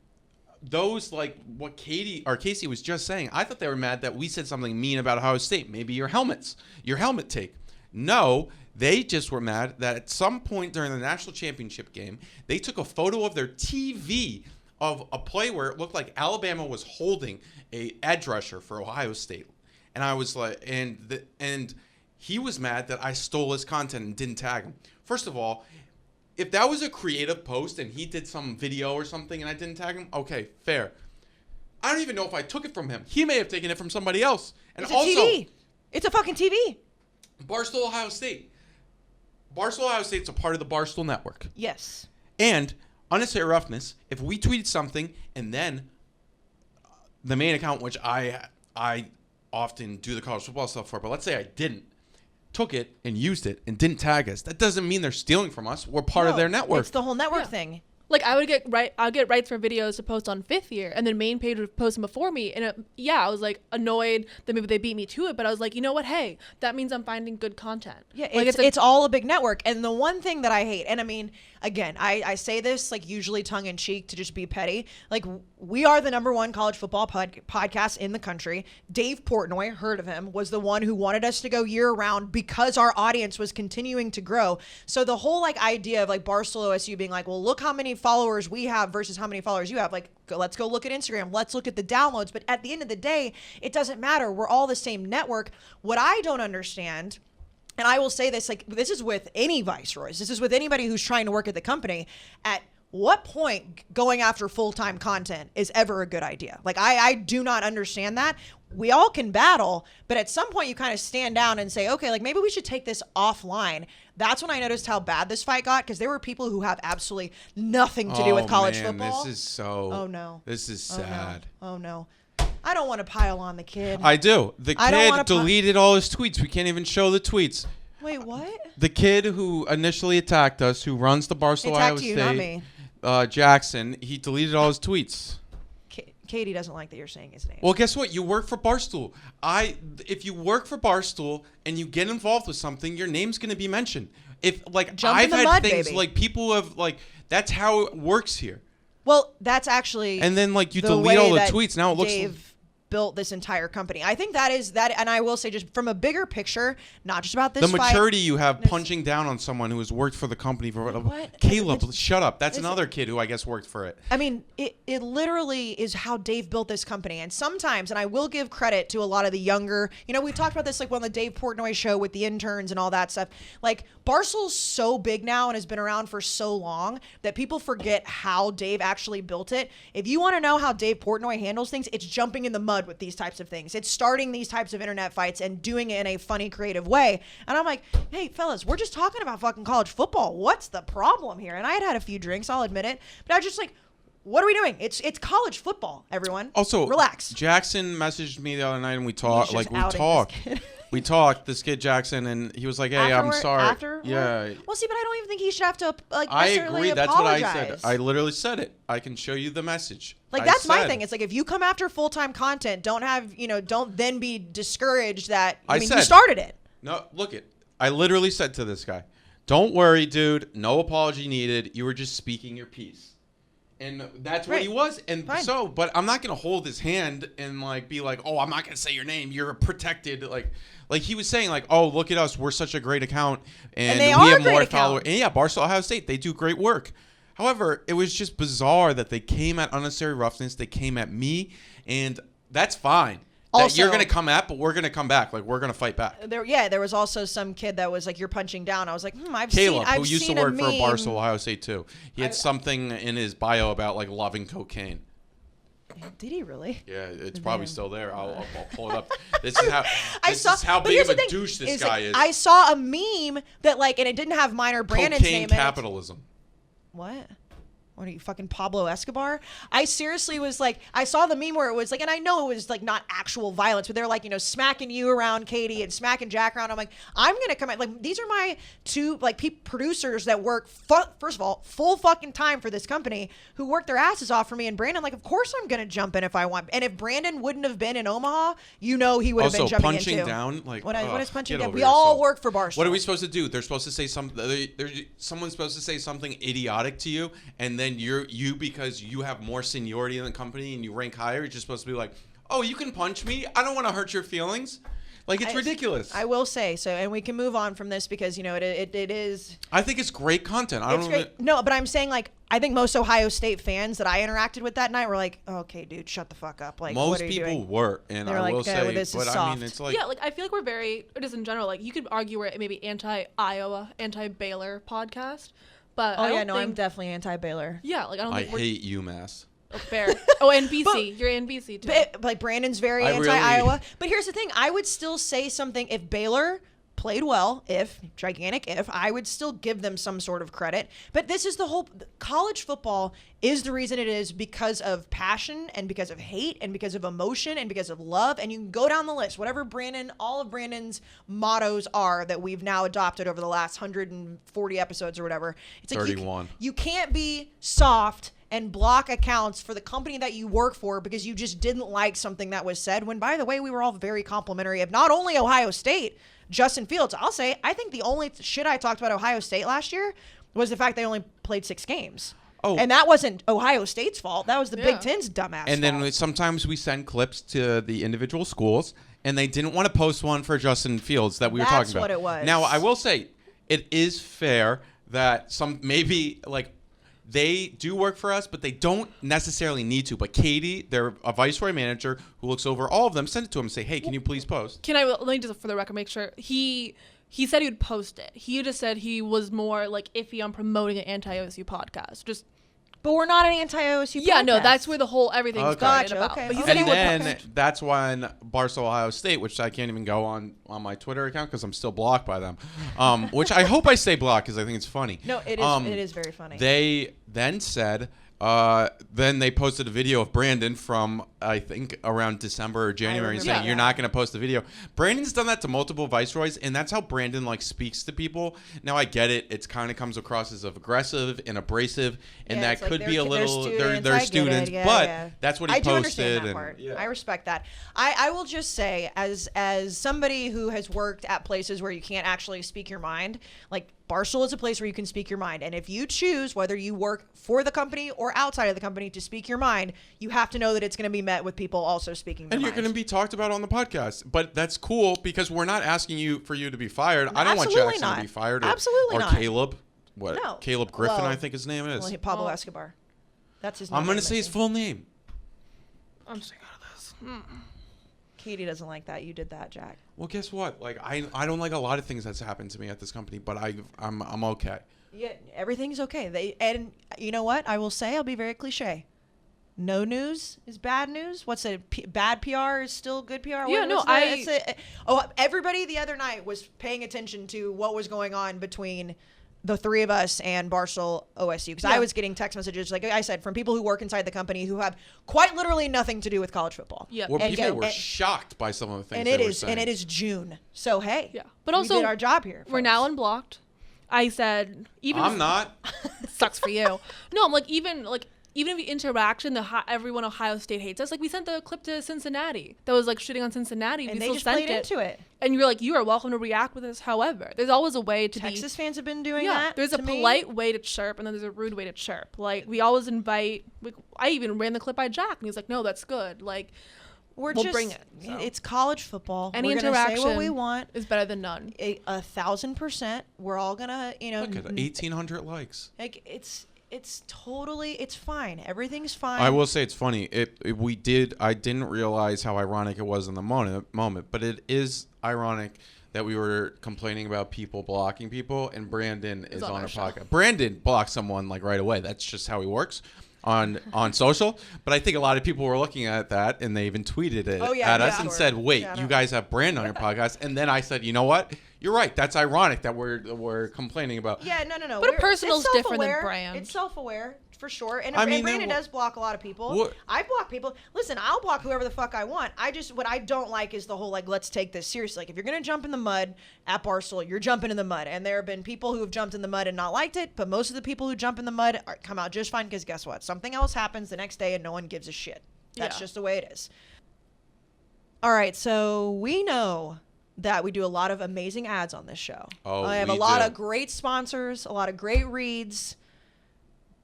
those, like what Kayce was just saying, I thought they were mad that we said something mean about Ohio State. Maybe your helmet take. No, they just were mad that at some point during the national championship game, they took a photo of their TV of a play where it looked like Alabama was holding a edge rusher for Ohio State. And I was like, and he was mad that I stole his content and didn't tag him. First of all, if that was a creative post and he did some video or something and I didn't tag him, okay, fair. I don't even know if I took it from him. He may have taken it from somebody else. And it's a TV. It's a fucking TV. Barstool Ohio State. Barstool Ohio State's a part of the Barstool Network. Yes. And unnecessary roughness, if we tweeted something and then the main account, which I often do the college football stuff for, but let's say I didn't, took it and used it and didn't tag us, that doesn't mean they're stealing from us. We're part of their network. It's the whole network thing. Like, I'll get rights for videos to post on Fifth Year, and then main page would post them before me. And I was like annoyed that maybe they beat me to it, but I was like, you know what? Hey, that means I'm finding good content. Yeah, like, it's all a big network. And the one thing that I hate, and I mean, again, I say this like usually tongue in cheek to just be petty. Like, we are the #1 college football podcast in the country. Dave Portnoy, heard of him, was the one who wanted us to go year round because our audience was continuing to grow. So the whole like idea of like Barstool OSU being like, well, look how many followers we have versus how many followers you have. Like, let's go look at Instagram. Let's look at the downloads. But at the end of the day, it doesn't matter. We're all the same network. What I don't understand, and I will say this, like, this is with any viceroys. This is with anybody who's trying to work at the company. At what point going after full-time content is ever a good idea? Like, I do not understand that. We all can battle, but at some point you kind of stand down and say, okay, like maybe we should take this offline. That's when I noticed how bad this fight got, because there were people who have absolutely nothing to do with college football. This is so... Oh, no. This is sad. Oh, no. I don't want to pile on the kid. I do. The kid deleted all his tweets. We can't even show the tweets. Wait, what? The kid who initially attacked us, who runs the Barstool Ohio State, not me. Jackson, he deleted all his tweets. Katie doesn't like that you're saying his name. Well, guess what? You work for Barstool. If you work for Barstool and you get involved with something, your name's going to be mentioned. If like Jump I've in the had mud, things baby. like people have like that's how it works here. Well, that's actually and then like you delete all the tweets. Now it looks. Dave built this entire company. I think that is that, and I will say just from a bigger picture, not just about this. The maturity you have punching down on someone who has worked for the company for what? Caleb, shut up. That's another kid who I guess worked for it. I mean, it literally is how Dave built this company. And sometimes, and I will give credit to a lot of the younger, we talked about this like on the Dave Portnoy show with the interns and all that stuff. Like, Barstool's so big now and has been around for so long that people forget how Dave actually built it. If you want to know how Dave Portnoy handles things, it's jumping in the mud with these types of things. It's starting these types of internet fights and doing it in a funny, creative way. And I'm like, hey, fellas, we're just talking about fucking college football. What's the problem here? And I had a few drinks, I'll admit it. But I was just like, what are we doing? It's college football, everyone. Also, relax. Jackson messaged me the other night and we talked. We talked, this kid Jackson, and he was like, hey, I'm sorry. Yeah. Well, see, but I don't even think he should have to I agree. That's what I apologize. said. I literally said it. I can show you the message. Like, that's my thing. It's like, if you come after full-time content, don't then be discouraged that, you started it. No, look it. I literally said to this guy, don't worry, dude. No apology needed. You were just speaking your piece. And that's what he was. And fine. But I'm not going to hold his hand and like be like, oh, I'm not going to say your name. You're protected. Like he was saying, like, oh, look at us. We're such a great account. And they we are have a great more account. followers. And yeah, Barstool Ohio State, they do great work. However, it was just bizarre that they came at unnecessary roughness. They came at me. And that's fine. Also, you're going to come at, but we're going to come back. Like, we're going to fight back. There was also some kid that was like, you're punching down. I was like, Caleb, who used to work for Barstool Ohio State, too. He had something in his bio about, like, loving cocaine. Did he really? Yeah, it's probably still there. I'll pull it up. This is how big of a douche this guy is. I saw a meme that, like, and it didn't have mine or Brandon's name. Cocaine capitalism. What? What are you, fucking Pablo Escobar? I seriously was like, I saw the meme where it was like, and I know it was like not actual violence, but they're like, smacking you around, Katie, and smacking Jack around. I'm like, I'm going to come out. Like, these are my two, like, producers that work, first of all, full fucking time for this company, who work their asses off for me. And Brandon, like, of course I'm going to jump in if I want. And if Brandon wouldn't have been in Omaha, he would have been jumping punching into. down, like, what is punching down? We all work for Barstool. What are we supposed to do? They're supposed to say someone's supposed to say something idiotic to you, and then then you because you have more seniority in the company and you rank higher, you're just supposed to be like, oh, you can punch me. I don't want to hurt your feelings. Like, it's ridiculous. I will say so, and we can move on from this because, it is. I think it's great content. It's great. No, but I'm saying, like, I think most Ohio State fans that I interacted with that night were like, okay, dude, shut the fuck up. Like, most what are you people doing? were, and They're I like, will say, this is but soft. I mean, it's like. Yeah, like, I feel like we're very, just in general, like, you could argue we're maybe anti-Iowa, anti-Baylor podcast, but I don't think, I'm definitely anti-Baylor. Yeah, like, I don't think hate UMass. Oh, fair. Oh, and BC. You're in BC, too. But, like, Brandon's very anti-Iowa. But here's the thing. I would still say something. If Baylor played well, gigantic if, I would still give them some sort of credit. But this is the whole, college football is the reason it is because of passion and because of hate and because of emotion and because of love. And you can go down the list, whatever all of Brandon's mottos are that we've now adopted over the last 140 episodes or whatever. It's like 31. You can't be soft and block accounts for the company that you work for because you just didn't like something that was said, when, by the way, we were all very complimentary of not only Ohio State, Justin Fields. I'll say, I think the only shit I talked about Ohio State last year was the fact they only played 6 games. Oh. And that wasn't Ohio State's fault. That was the Big Ten's dumbass And fault. then sometimes we send clips to the individual schools, and they didn't want to post one for Justin Fields that we were talking about. That's what it was. Now, I will say, it is fair that some maybe, like, they do work for us, but they don't necessarily need to. But Katie, they're a viceroy manager who looks over all of them, send it to him and say, hey, can you please post? Let me just, for the record, make sure. He said he would post it. He just said he was more, like, iffy on promoting an anti-OSU podcast. But we're not an anti-OSU podcast. Yeah, no, that's where the whole everything's started about. Okay. But he said and he would then post. that's when Barstool Ohio State, which I can't even go on my Twitter account because I'm still blocked by them, which I hope I stay blocked because I think it's funny. No, it is. It is very funny. They then said, then they posted a video of Brandon from, I think, around December or January, saying, you're not going to post the video. Brandon's done that to multiple viceroys, and that's how Brandon, like, speaks to people. Now, I get it. It kind of comes across as aggressive and abrasive, and that could be a little, they're students, but that's what he posted. I do understand that part. I respect that. I will just say, as somebody who has worked at places where you can't actually speak your mind, like, Barstool is a place where you can speak your mind. And if you choose, whether you work for the company or outside of the company, to speak your mind, you have to know that it's going to be met with people also speaking their mind. And you're going to be talked about on the podcast. But that's cool because we're not asking for you to be fired. I don't want Jackson to be fired. Or Caleb. What? No. Caleb Griffin, I think his name is. Well, Pablo Escobar. That's his name. I'm going to say his full name. I'm staying out of this. Katie doesn't like that. You did that, Jack. Well, guess what? Like, I don't like a lot of things that's happened to me at this company, but I'm okay. Yeah, everything's okay. And you know what? I will say, I'll be very cliche. No news is bad news. What's it? Bad PR is still good PR. Yeah, everybody the other night was paying attention to what was going on between the three of us and Barstool OSU, because I was getting text messages, like I said, from people who work inside the company who have quite literally nothing to do with college football. Yeah, well, people were shocked by some of the things they were saying. And it is June, so hey, but also we did our job here. We're now unblocked. I said, I'm not. Sucks for you. No, I'm like, even if the interaction, everyone Ohio State hates us. Like, we sent the clip to Cincinnati that was like shitting on Cincinnati, and they just played into it. And you're like, you are welcome to react with us. However, there's always a way to Texas fans have been doing that. There's a polite way to chirp, and then there's a rude way to chirp. Like, we always invite. I even ran the clip by Jack, and he's like, no, that's good. Like, we'll bring it. So. It's college football. Any we're interaction say what we want is better than none. 1,000%. We're all gonna, look at 1,800 likes. Like, it's fine. Everything's fine. I will say it's funny. I didn't realize how ironic it was in the moment, but it is ironic that we were complaining about people blocking people, and Brandon is on our podcast. Brandon blocked someone like right away. That's just how he works on social. But I think a lot of people were looking at that, and they even tweeted it at us and said, "Wait, you guys have Brandon on your podcast?" And then I said, "You know what? You're right. That's ironic that we're complaining about." Yeah, no. But a personal's different than brand. It's self-aware for sure. And Brandon does block a lot of people. What? I block people. Listen, I'll block whoever the fuck I want. What I don't like is the whole, like, let's take this seriously. Like, if you're gonna jump in the mud at Barstool, you're jumping in the mud. And there have been people who have jumped in the mud and not liked it, but most of the people who jump in the mud come out just fine, because guess what? Something else happens the next day and no one gives a shit. That's just the way it is. All right, so we know that we do a lot of amazing ads on this show. I have a lot of great sponsors, a lot of great reads.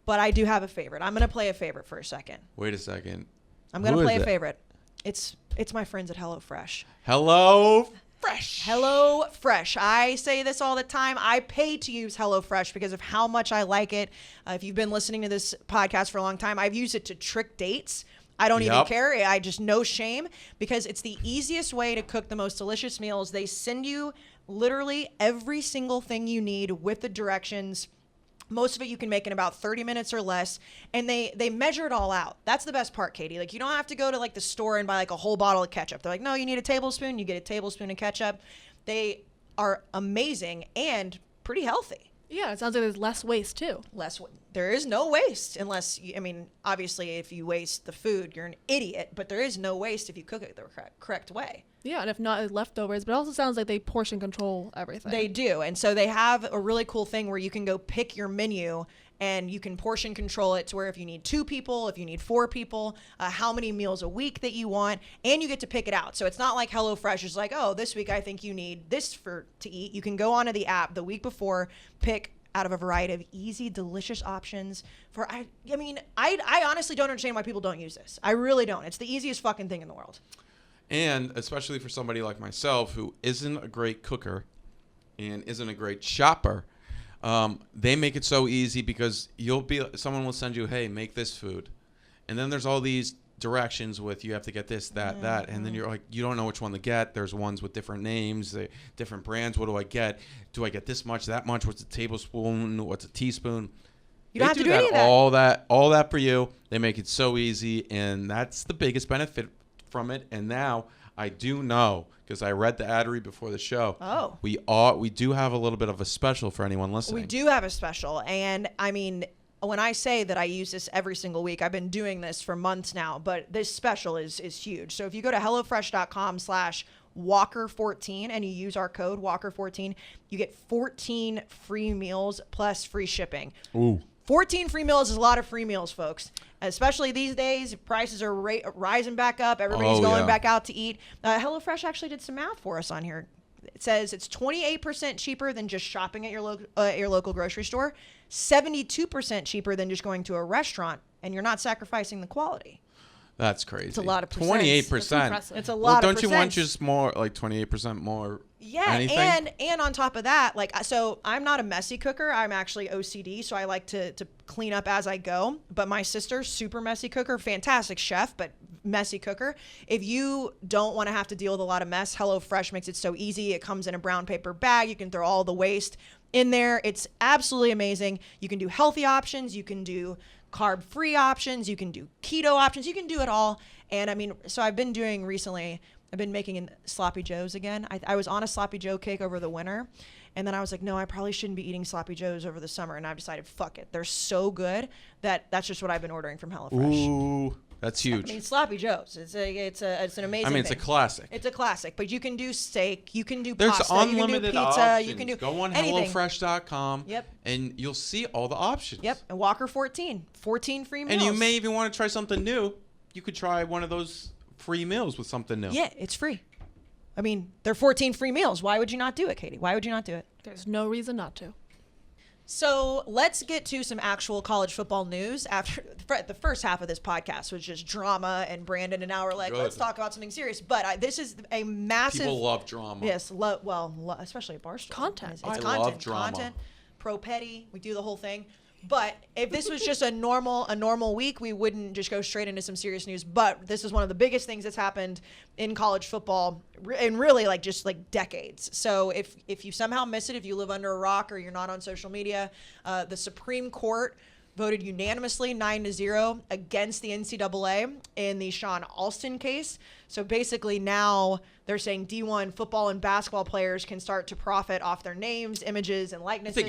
but I do have a favorite. I'm going to play a favorite for a second. Wait a second. I'm going to play a favorite. It's my friends at HelloFresh. HelloFresh. I say this all the time. I pay to use HelloFresh because of how much I like it. If you've been listening to this podcast for a long time, I've used it to trick dates. I don't even care. I just no shame because it's the easiest way to cook the most delicious meals. They send you literally every single thing you need with the directions. Most of it you can make in about 30 minutes or less, and they measure it all out. That's the best part, Katie. Like, you don't have to go to like the store and buy like a whole bottle of ketchup. They're like, no, you need a tablespoon. You get a tablespoon of ketchup. They are amazing and pretty healthy. Yeah, it sounds like there's less waste too. There is no waste unless, obviously if you waste the food, you're an idiot, but there is no waste if you cook it the correct way. Yeah, and if not, leftovers. But it also sounds like they portion control everything. They do. And so they have a really cool thing where you can go pick your menu and you can portion control it to where if you need 2 people, if you need 4 people, how many meals a week that you want, and you get to pick it out. So it's not like HelloFresh is like, oh, this week I think you need this to eat. You can go onto the app the week before, pick out of a variety of easy, delicious options. I honestly don't understand why people don't use this. I really don't. It's the easiest fucking thing in the world. And especially for somebody like myself who isn't a great cooker and isn't a great shopper, they make it so easy because someone will send you, hey, make this food. And then there's all these directions with you have to get this, that. And then you're like, you don't know which one to get. There's ones with different names, different brands. What do I get? Do I get this much, that much? What's a tablespoon? What's a teaspoon? You don't have to do any of that. All that for you. They make it so easy. And that's the biggest benefit from it. And now I do know, because I read the ad read before the show. Oh. We do have a little bit of a special for anyone listening. We do have a special. And when I say that I use this every single week, I've been doing this for months now, but this special is huge. So if you go to HelloFresh.com/Walker14 and you use our code Walker14, you get 14 free meals plus free shipping. Ooh. 14 free meals is a lot of free meals, folks. Especially these days, prices are rising back up. Everybody's going back out to eat. HelloFresh actually did some math for us on here. It says it's 28% cheaper than just shopping at your local grocery store, 72% cheaper than just going to a restaurant, and you're not sacrificing the quality. That's crazy. It's a lot of percents. 28%. It's a lot of percents. Don't you want just more, like 28% more? Yeah, anything? and on top of that, so I'm not a messy cooker. I'm actually OCD, so I like to clean up as I go. But my sister, super messy cooker, fantastic chef, but messy cooker. If you don't want to have to deal with a lot of mess, HelloFresh makes it so easy. It comes in a brown paper bag. You can throw all the waste in there. It's absolutely amazing. You can do healthy options. You can do carb-free options. You can do keto options. You can do it all. And so I've been doing recently, I've been making sloppy joes again. I was on a sloppy joe kick over the winter. And then I was like, no, I probably shouldn't be eating sloppy joes over the summer. And I've decided, fuck it. They're so good that's just what I've been ordering from HelloFresh. Ooh, that's huge. Sloppy joes. It's an amazing it's a classic. It's a classic. But you can do steak. You can do There's pasta. unlimited you can do pizza. options. You can do Go on anything. HelloFresh.com. Yep. And you'll see all the options. Yep. And Walker 14 free meals. And you may even want to try something new. You could try one of those free meals with something new. Yeah, it's free. They're 14 free meals. Why would you not do it, Katie? Why would you not do it? There's no reason not to. So let's get to some actual college football news. After the first half of this podcast was just drama and Brandon, and now we're like, let's talk about something serious. But this is a massive. People love drama. Yes, especially at Barstool. Content. It's I content. love drama. Content, pro petty. We do the whole thing. But if this was just a normal week, we wouldn't just go straight into some serious news. But this is one of the biggest things that's happened in college football in really just decades. So if you somehow miss it, if you live under a rock or you're not on social media, the Supreme Court voted unanimously 9-0 against the NCAA in the Sean Alston case. So basically now they're saying D1 football and basketball players can start to profit off their names, images, and likenesses.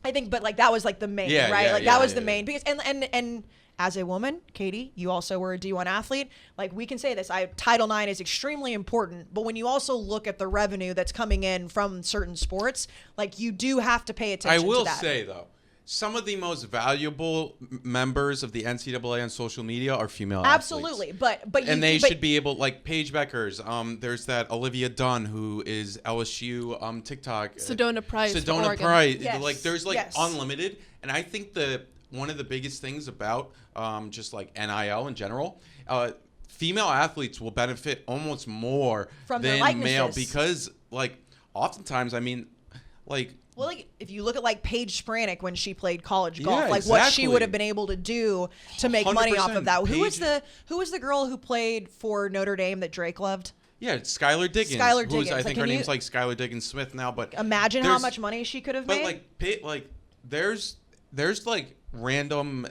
I think, but that was the main, right? That was the main. Because and as a woman, Katie, you also were a D1 athlete. We can say this, Title IX is extremely important, but when you also look at the revenue that's coming in from certain sports, you do have to pay attention to that. I will say, though, some of the most valuable members of the NCAA on social media are female Absolutely, athletes. but they should be able, Paige Beckers. There's that Olivia Dunn who is LSU TikTok. Sedona Price. Sedona Oregon. Price. Yes. There's unlimited, and I think the one of the biggest things about just like NIL in general. Female athletes will benefit almost more from than their male likenesses. Because like oftentimes, I mean, like. Well, like if you look at like Paige Spranek when she played college golf, Yeah, like what she exactly. would have been able to do to make money off of that. 100%. Who was the girl who played for Notre Dame that Drake loved? Yeah, it's Skylar Diggins. Skylar who's, Diggins. I Like, think can her you- name's like Skylar Diggins Smith now. But Imagine how there's- much money she could have But made. like there's like random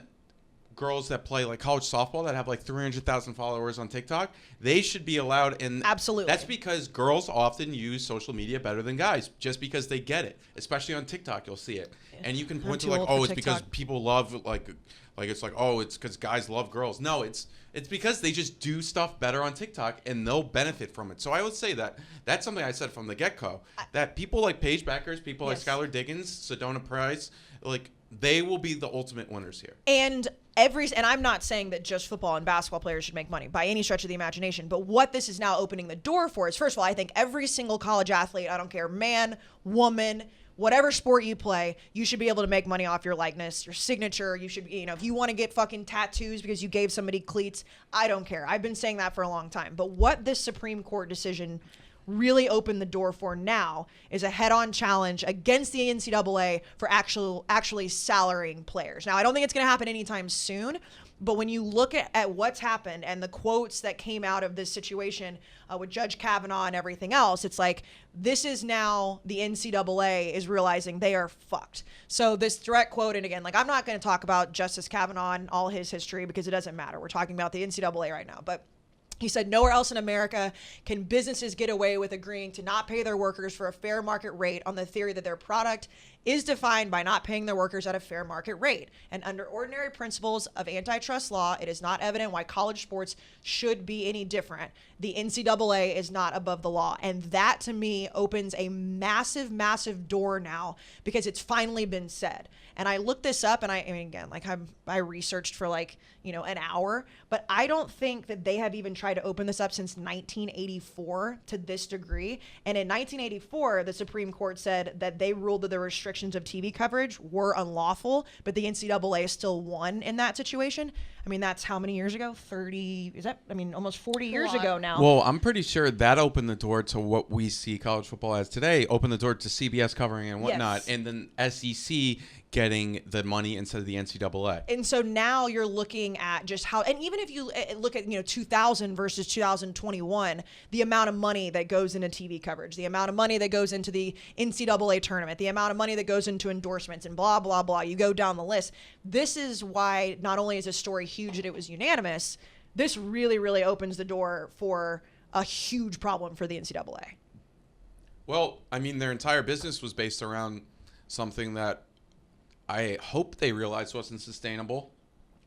girls that play like college softball that have like 300,000 followers on TikTok. They should be allowed, and Absolutely. that's because girls often use social media better than guys, just because they get it. Especially on TikTok, you'll see it, and you can point to too like, old for oh, it's because TikTok. people love like it's like, oh, it's because guys love girls. No, it's because they just do stuff better on TikTok and they'll benefit from it. So I would say that that's something I said from the get-go, that people like Paige Beckers, people Yes. like Skylar Diggins, Sedona Price, like they will be the ultimate winners here. And I'm not saying that just football and basketball players should make money by any stretch of the imagination, but what this is now opening the door for is, first of all, I think every single college athlete, I don't care, man, woman, whatever sport you play, you should be able to make money off your likeness, your signature. You should, if you want to get fucking tattoos because you gave somebody cleats, I don't care. I've been saying that for a long time. But what this Supreme Court decision really opened the door for now is a head-on challenge against the NCAA for actually salarying players. Now, I don't think it's going to happen anytime soon, but when you look at what's happened and the quotes that came out of this situation with Judge Kavanaugh and everything else, it's like this is now the NCAA is realizing they are fucked. So this direct quote, and again, like I'm not going to talk about Justice Kavanaugh and all his history because it doesn't matter. We're talking about the NCAA right now, but he said, nowhere else in America can businesses get away with agreeing to not pay their workers for a fair market rate on the theory that their product is defined by not paying their workers at a fair market rate. And under ordinary principles of antitrust law, it is not evident why college sports should be any different. The NCAA is not above the law. And that, to me, opens a massive, massive door now because it's finally been said. And I looked this up, and I mean, again, like I researched for like, an hour, but I don't think that they have even tried to open this up since 1984 to this degree. And in 1984, the Supreme Court said that they ruled that the restrictions of TV coverage were unlawful, but the NCAA still won in that situation. I mean, that's how many years ago? Almost 40 years ago now. Well, I'm pretty sure that opened the door to what we see college football as today, opened the door to CBS covering and whatnot, Yes. and then SEC getting the money instead of the NCAA. And so now you're looking at just how, and even if you look at 2000 versus 2021, the amount of money that goes into TV coverage, the amount of money that goes into the NCAA tournament, the amount of money that goes into endorsements and blah, blah, blah. You go down the list. This is why not only is this story huge that it was unanimous, this really, really opens the door for a huge problem for the NCAA. Well, I mean, their entire business was based around something that I hope they realized wasn't sustainable.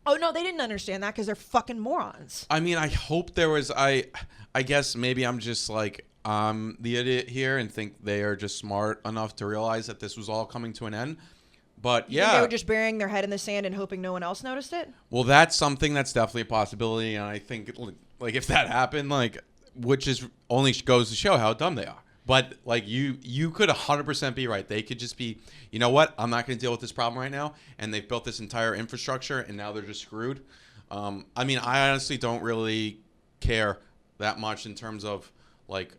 Oh, no, they didn't understand that because they're fucking morons. I mean, I hope there was, I guess maybe I'm just like, the idiot here and think they are just smart enough to realize that this was all coming to an end. But You think they yeah, were just burying their head in the sand and hoping no one else noticed it? well, that's something that's definitely a possibility. And I think like if that happened, like, which is only goes to show how dumb they are. But like you could 100% be right. They could just be, you know what? I'm not going to deal with this problem right now. And they've built this entire infrastructure and now they're just screwed. I mean, I honestly don't really care that much in terms of like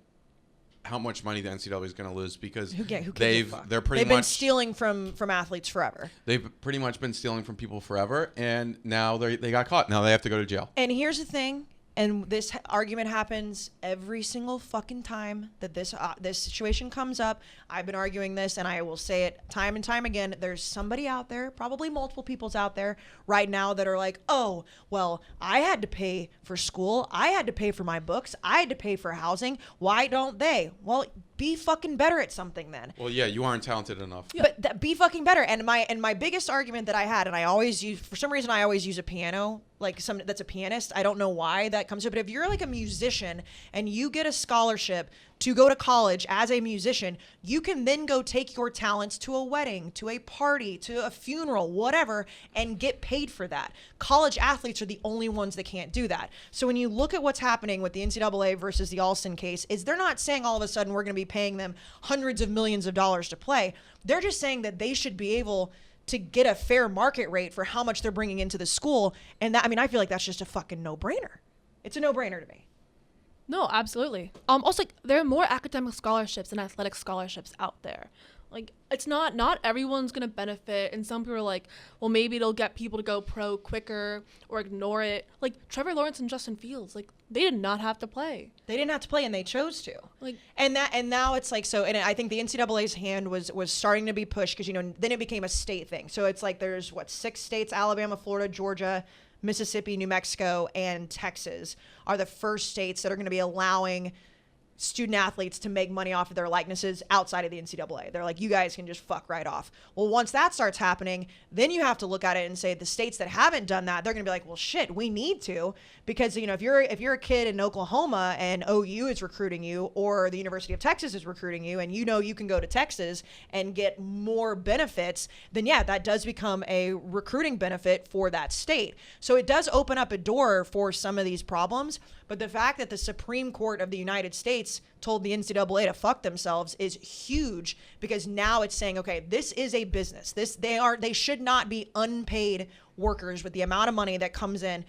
how much money the NCAA is going to lose because Who gives a fuck? they're pretty They've been much stealing from athletes forever. they've pretty much been stealing from people forever. And now they got caught. Now they have to go to jail. And here's the thing. And this argument happens every single fucking time that this situation comes up. I've been arguing this, and I will say it time and time again. There's somebody out there, probably multiple people's out there right now that are like, oh, well, I had to pay for school. I had to pay for my books. I had to pay for housing. Why don't they? Well, be fucking better at something then. Well, yeah, you aren't talented enough. But be fucking better. And my biggest argument that I had, and I always use, for some reason I always use a piano, like some that's a pianist. I don't know why that comes to it, but if you're like a musician and you get a scholarship to go to college as a musician, you can then go take your talents to a wedding, to a party, to a funeral, whatever, and get paid for that. College athletes are the only ones that can't do that. So when you look at what's happening with the NCAA versus the Alston case, is they're not saying all of a sudden we're going to be paying them hundreds of millions of dollars to play. They're just saying that they should be able to get a fair market rate for how much they're bringing into the school. And that, I mean, I feel like that's just a fucking no-brainer. It's a no-brainer to me. No, absolutely. Also, like, there are more academic scholarships and athletic scholarships out there. Like, it's not everyone's going to benefit. And some people are like, well, maybe it'll get people to go pro quicker or ignore it. Like, Trevor Lawrence and Justin Fields, like, they did not have to play. They didn't have to play, and they chose to. Like, and now it's like, so, and I think the NCAA's hand was starting to be pushed because, you know, then it became a state thing. So it's like there's, 6 states, Alabama, Florida, Georgia, Mississippi, New Mexico, and Texas are the first states that are going to be allowing student athletes to make money off of their likenesses outside of the NCAA. They're like, you guys can just fuck right off. Well, once that starts happening, then you have to look at it and say the states that haven't done that, they're going to be like, well, shit, we need to, because, you know, if you're a kid in Oklahoma and OU is recruiting you, or the University of Texas is recruiting you, and you know you can go to Texas and get more benefits, then yeah, that does become a recruiting benefit for that state. So it does open up a door for some of these problems. But the fact that the Supreme Court of the United States told the NCAA to fuck themselves is huge, because now it's saying, okay, this is a business. They should not be unpaid workers with the amount of money that comes in,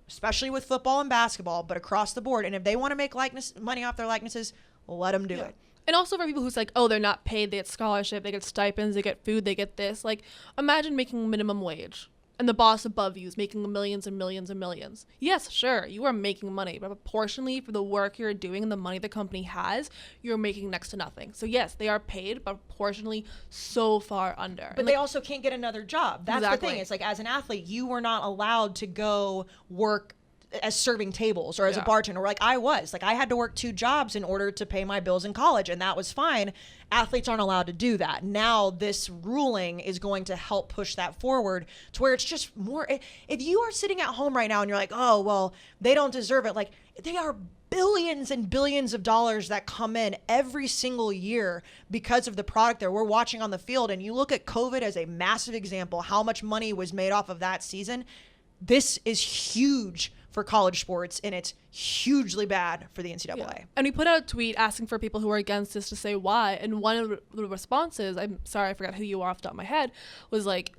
especially with football and basketball, but across the board. And if they want to make money off their likenesses, let them do it. And also for people who's like, oh, they're not paid, they get scholarship, they get stipends, they get food, they get this. Like, imagine making minimum wage. And the boss above you is making millions and millions and millions. Yes, sure, you are making money, but proportionally for the work you're doing and the money the company has, you're making next to nothing. So yes, they are paid, but proportionally so far under. But they also can't get another job. That's the thing. It's like, as an athlete, you were not allowed to go work as serving tables or as a bartender, or like I had to work 2 jobs in order to pay my bills in college, and that was fine. Athletes aren't allowed to do that. Now this ruling is going to help push that forward to where it's just more. If you are sitting at home right now and you're like, oh, well, they don't deserve it. Like, they are billions and billions of dollars that come in every single year because of the product that we're watching on the field. And you look at COVID as a massive example, how much money was made off of that season. This is huge for college sports, and it's hugely bad for the NCAA. Yeah. And we put out a tweet asking for people who are against this to say why, and one of the responses, I'm sorry, I forgot who you are off the top of my head, was like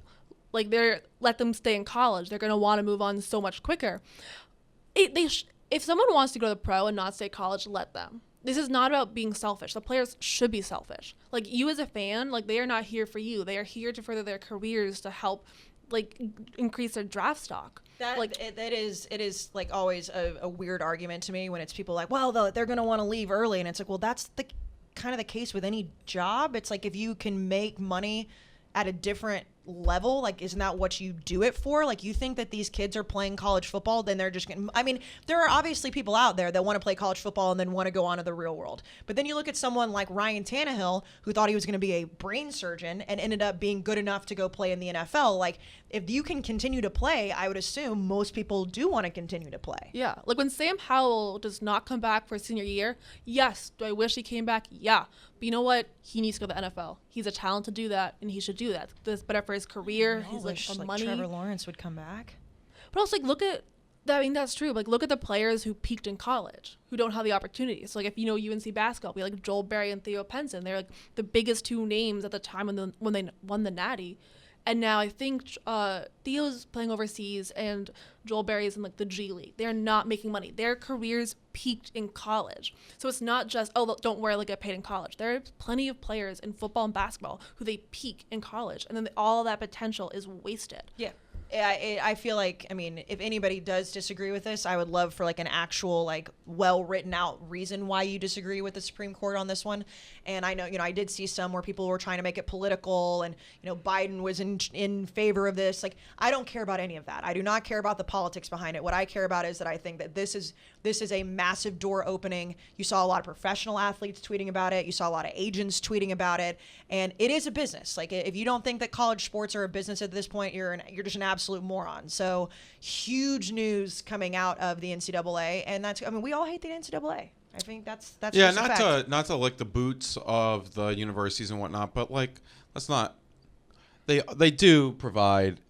they're let them stay in college. They're going to want to move on so much quicker. If someone wants to go to the pro and not stay at college, let them. This is not about being selfish. The players should be selfish. Like, you as a fan, like, they are not here for you. They are here to further their careers, to help like increase their draft stock. It is like always a weird argument to me when it's people like, well, they're going to want to leave early, and it's like, well, that's the kind of the case with any job. It's like, if you can make money at a different level, like, isn't that what you do it for? Like, you think that these kids are playing college football, then they're just gonna, I mean, there are obviously people out there that want to play college football and then want to go on to the real world. But then you look at someone like Ryan Tannehill, who thought he was going to be a brain surgeon and ended up being good enough to go play in the NFL. Like, if you can continue to play, I would assume most people do want to continue to play. Yeah. Like, when Sam Howell does not come back for his senior year, yes. Do I wish he came back? Yeah. But you know what? He needs to go to the NFL. He's a talent to do that, and he should do that. That's better for his career. He's like, for money. Trevor Lawrence would come back. But also, like, look at, I mean, that's true. Like, look at the players who peaked in college, who don't have the opportunities. So, like, if you know UNC basketball, we like Joel Berry and Theo Penson. They're like the biggest 2 names at the time when they won the Natty. And now I think Theo's playing overseas and Joel Berry's in like the G League. They're not making money. Their careers peaked in college. So it's not just, oh, don't worry, they'll get paid in college. There are plenty of players in football and basketball who they peak in college, and then all that potential is wasted. Yeah. I feel like, I mean, if anybody does disagree with this, I would love for like an actual, like, well written out reason why you disagree with the Supreme Court on this one. And I know, you know, I did see some where people were trying to make it political, and, you know, Biden was in favor of this. Like, I don't care about any of that. I do not care about the politics behind it. What I care about is that I think that this is a massive door opening. You saw a lot of professional athletes tweeting about it. You saw a lot of agents tweeting about it, and it is a business. Like, if you don't think that college sports are a business at this point, you're just an absolute moron. So huge news coming out of the NCAA, and that's, I mean, we all hate the NCAA. I think that's yeah. just Not to lick the boots of the universities and whatnot, but like, let's not. They do provide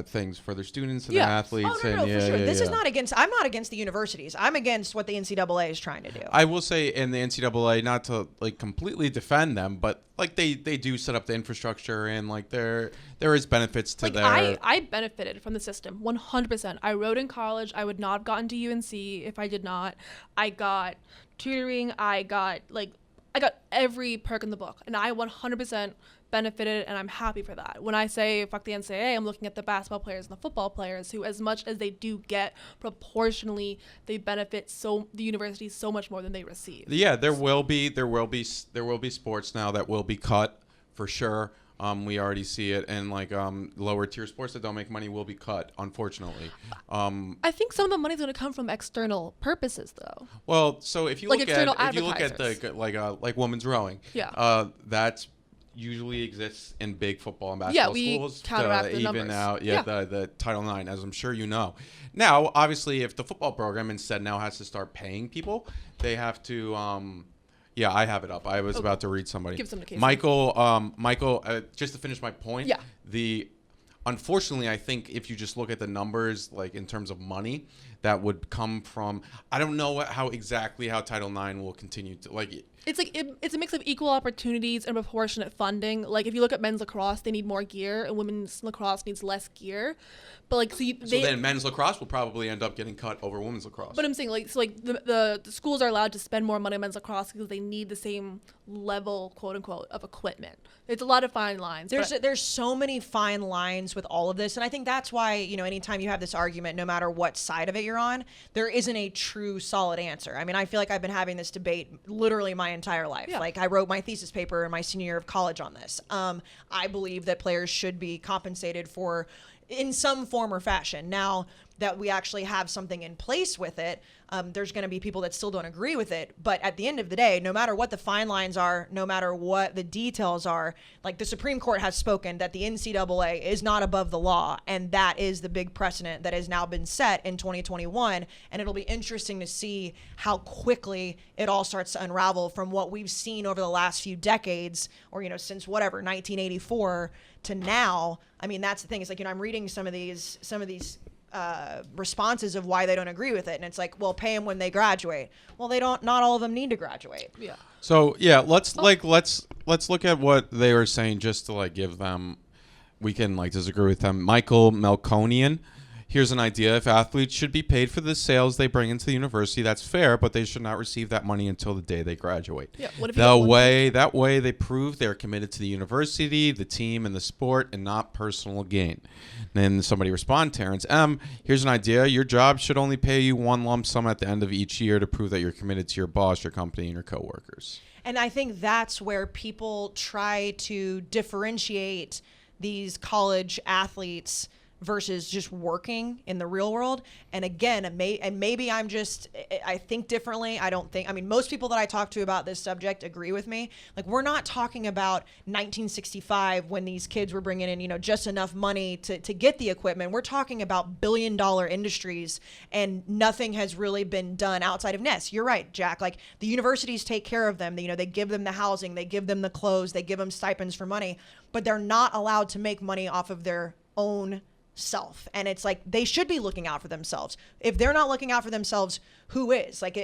things for their students and their athletes. Oh, no, for sure. This is not against. I'm not against the universities. I'm against what the NCAA is trying to do. I will say, in the NCAA, not to like completely defend them, but like they do set up the infrastructure, and like there is benefits to their. I benefited from the system 100%. I rode in college. I would not have gotten to UNC if I did not. I got tutoring. I got every perk in the book, and I 100% benefited, and I'm happy for that. When I say fuck the NCAA, I'm looking at the basketball players and the football players who, as much as they do get, proportionally they benefit the university so much more than they receive. Yeah, there will be sports now that will be cut for sure. We already see it, and like lower tier sports that don't make money will be cut, unfortunately. I think some of the money's going to come from external purposes, though. Well, so if you like look at the like women's rowing, that's usually exists in big football and basketball schools counteract to the even numbers. out the Title IX, as I'm sure you know. Now, obviously, if the football program instead now has to start paying people, they have to. I have it up. I was about to read somebody. Give some to Kayce. Michael. Just to finish my point. Yeah. Unfortunately, I think if you just look at the numbers, like in terms of money, that would come from. I don't know how Title IX will continue to like. It's like it's a mix of equal opportunities and proportionate funding. Like if you look at men's lacrosse, they need more gear, and women's lacrosse needs less gear. But like so then men's lacrosse will probably end up getting cut over women's lacrosse. But I'm saying the schools are allowed to spend more money on men's lacrosse because they need the same level, quote unquote, of equipment. It's a lot of fine lines. There's so many fine lines with all of this, and I think that's why anytime you have this argument, no matter what side of it you're on, there isn't a true solid answer. I mean, I feel like I've been having this debate literally my entire life. Yeah. Like I wrote my thesis paper in my senior year of college on this. I believe that players should be compensated for in some form or fashion. Now that we actually have something in place with it, there's going to be people that still don't agree with it. But at the end of the day, no matter what the fine lines are, no matter what the details are, like the Supreme Court has spoken that the NCAA is not above the law. And that is the big precedent that has now been set in 2021. And it'll be interesting to see how quickly it all starts to unravel from what we've seen over the last few decades, or, since 1984 to now. I mean, that's the thing. It's like, I'm reading some of these responses of why they don't agree with it, and it's like, well, pay them when they graduate. Well, they don't. Not all of them need to graduate. Yeah. So let's look at what they were saying, just to give them. We can disagree with them. Michael Melkonian. Here's an idea. If athletes should be paid for the sales they bring into the university, that's fair, but they should not receive that money until the day they graduate. Yeah. What if that way they prove they're committed to the university, the team, and the sport, and not personal gain. Then somebody respond, Terrence M. Here's an idea. Your job should only pay you one lump sum at the end of each year to prove that you're committed to your boss, your company, and your coworkers. And I think that's where people try to differentiate these college athletes versus just working in the real world. And again, maybe I think differently. Most people that I talk to about this subject agree with me. Like, we're not talking about 1965 when these kids were bringing in, just enough money to get the equipment. We're talking about billion-dollar industries, and nothing has really been done outside of NES. You're right, Jack. Like, the universities take care of them. They give them the housing, they give them the clothes, they give them stipends for money, but they're not allowed to make money off of their own self. And it's like, they should be looking out for themselves. If they're not looking out for themselves, who is? Like,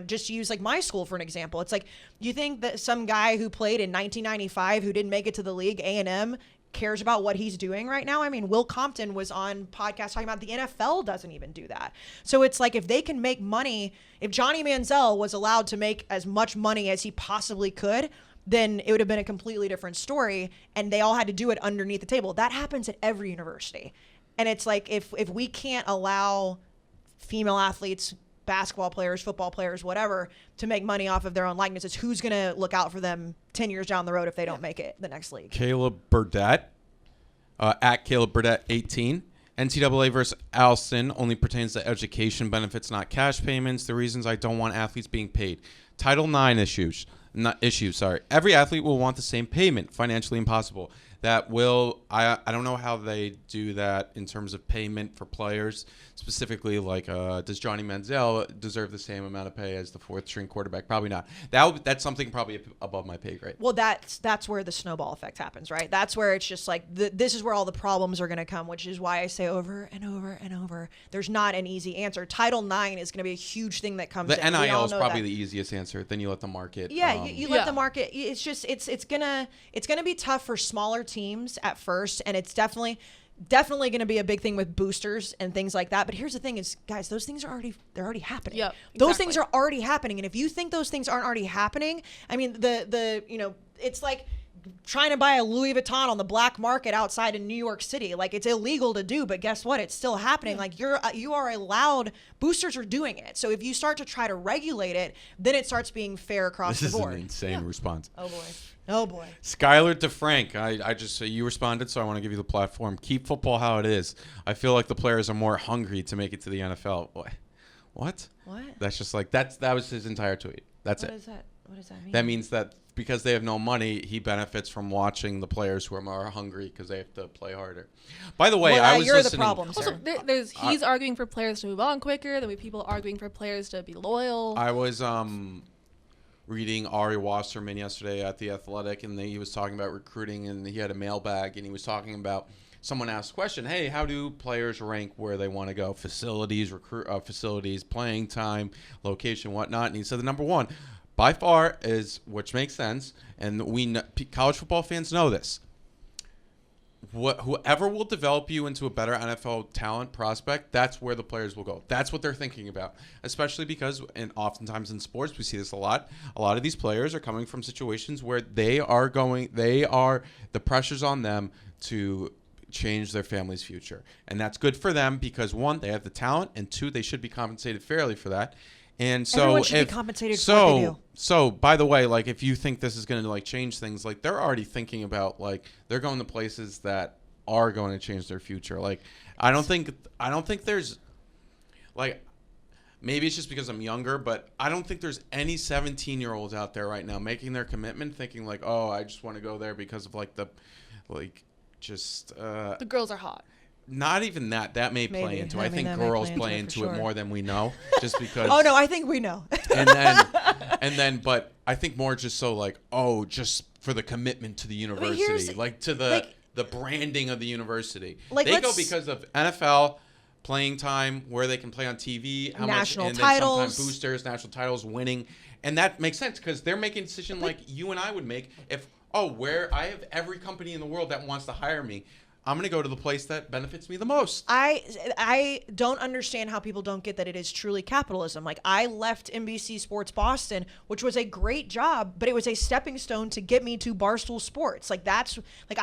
just use my school for an example. It's like, you think that some guy who played in 1995 who didn't make it to the league, A&M, cares about what he's doing right now? I mean, Will Compton was on podcast talking about the NFL doesn't even do that. So it's like, if they can make money, if Johnny Manziel was allowed to make as much money as he possibly could, then it would have been a completely different story, and they all had to do it underneath the table. That happens at every university. And it's like, if we can't allow female athletes, basketball players, football players, whatever, to make money off of their own likenesses, who's going to look out for them 10 years down the road if they don't make it the next league? Caleb Burdett, at Caleb Burdett 18. NCAA versus Alston only pertains to education benefits, not cash payments. The reasons I don't want athletes being paid. Title IX issues. Every athlete will want the same payment. Financially impossible. that will I don't know how they do that in terms of payment for players, specifically like does Johnny Manziel deserve the same amount of pay as the fourth string quarterback? Probably not. That's something probably above my pay grade. Well, that's where the snowball effect happens, right? That's where it's just like this is where all the problems are going to come, which is why I say over and over and over, there's not an easy answer. Title IX is going to be a huge thing that comes the in. NIL is probably the easiest answer. Then you let the market. Yeah, you let the market. It's just it's gonna be tough for smaller teams at first, and it's definitely going to be a big thing with boosters and things like that. But here's the thing: is guys, those things are already happening. Yep, those things are already happening, and if you think those things aren't already happening, I mean, it's like trying to buy a Louis Vuitton on the black market outside in New York City. Like, it's illegal to do, but guess what? It's still happening. Like, you are allowed. Boosters are doing it. So if you start to try to regulate it, then it starts being fair across the board. This is an insane response. Oh boy. Skylar DeFrank, I just you responded, so I want to give you the platform. Keep football how it is. I feel like the players are more hungry to make it to the NFL. What? That's just like that was his entire tweet. That's it. What does that mean? That means that because they have no money, he benefits from watching the players who are more hungry because they have to play harder. By the way, I was you're listening. The problem, also, he's arguing for players to move on quicker. There will be people arguing for players to be loyal. I was reading Ari Wasserman yesterday at The Athletic, and he was talking about recruiting, and he had a mailbag, and he was talking about someone asked the question, hey, how do players rank where they want to go? Facilities, facilities, playing time, location, whatnot. And he said the number one, by far, is, which makes sense, and college football fans know this, whoever will develop you into a better NFL talent prospect, that's where the players will go. That's what they're thinking about, especially because, and oftentimes in sports, we see this a lot of these players are coming from situations where the pressure's on them to change their family's future. And that's good for them because, one, they have the talent, and two, they should be compensated fairly for that. And so everyone should be compensated for what they do. So by the way, like, if you think this is going to like change things, like, they're already thinking about, like, they're going to places that are going to change their future. Like, I don't think there's, like, maybe it's just because I'm younger, but I don't think there's any 17-year-olds out there right now making their commitment thinking like, oh, I just want to go there because of like the girls are hot. Not even that. That may play into it. I think girls play into it more than we know, just because. Oh no, I think we know. and then, but I think more just so like, oh, just for the commitment to the university, like to the branding of the university. Like, they go because of NFL playing time, where they can play on TV, how national much, and titles, then sometimes boosters, national titles, winning, and that makes sense because they're making a decision like you and I would make if where I have every company in the world that wants to hire me. I'm going to go to the place that benefits me the most. I don't understand how people don't get that it is truly capitalism. Like, I left NBC Sports Boston, which was a great job, but it was a stepping stone to get me to Barstool Sports. Like, that's like,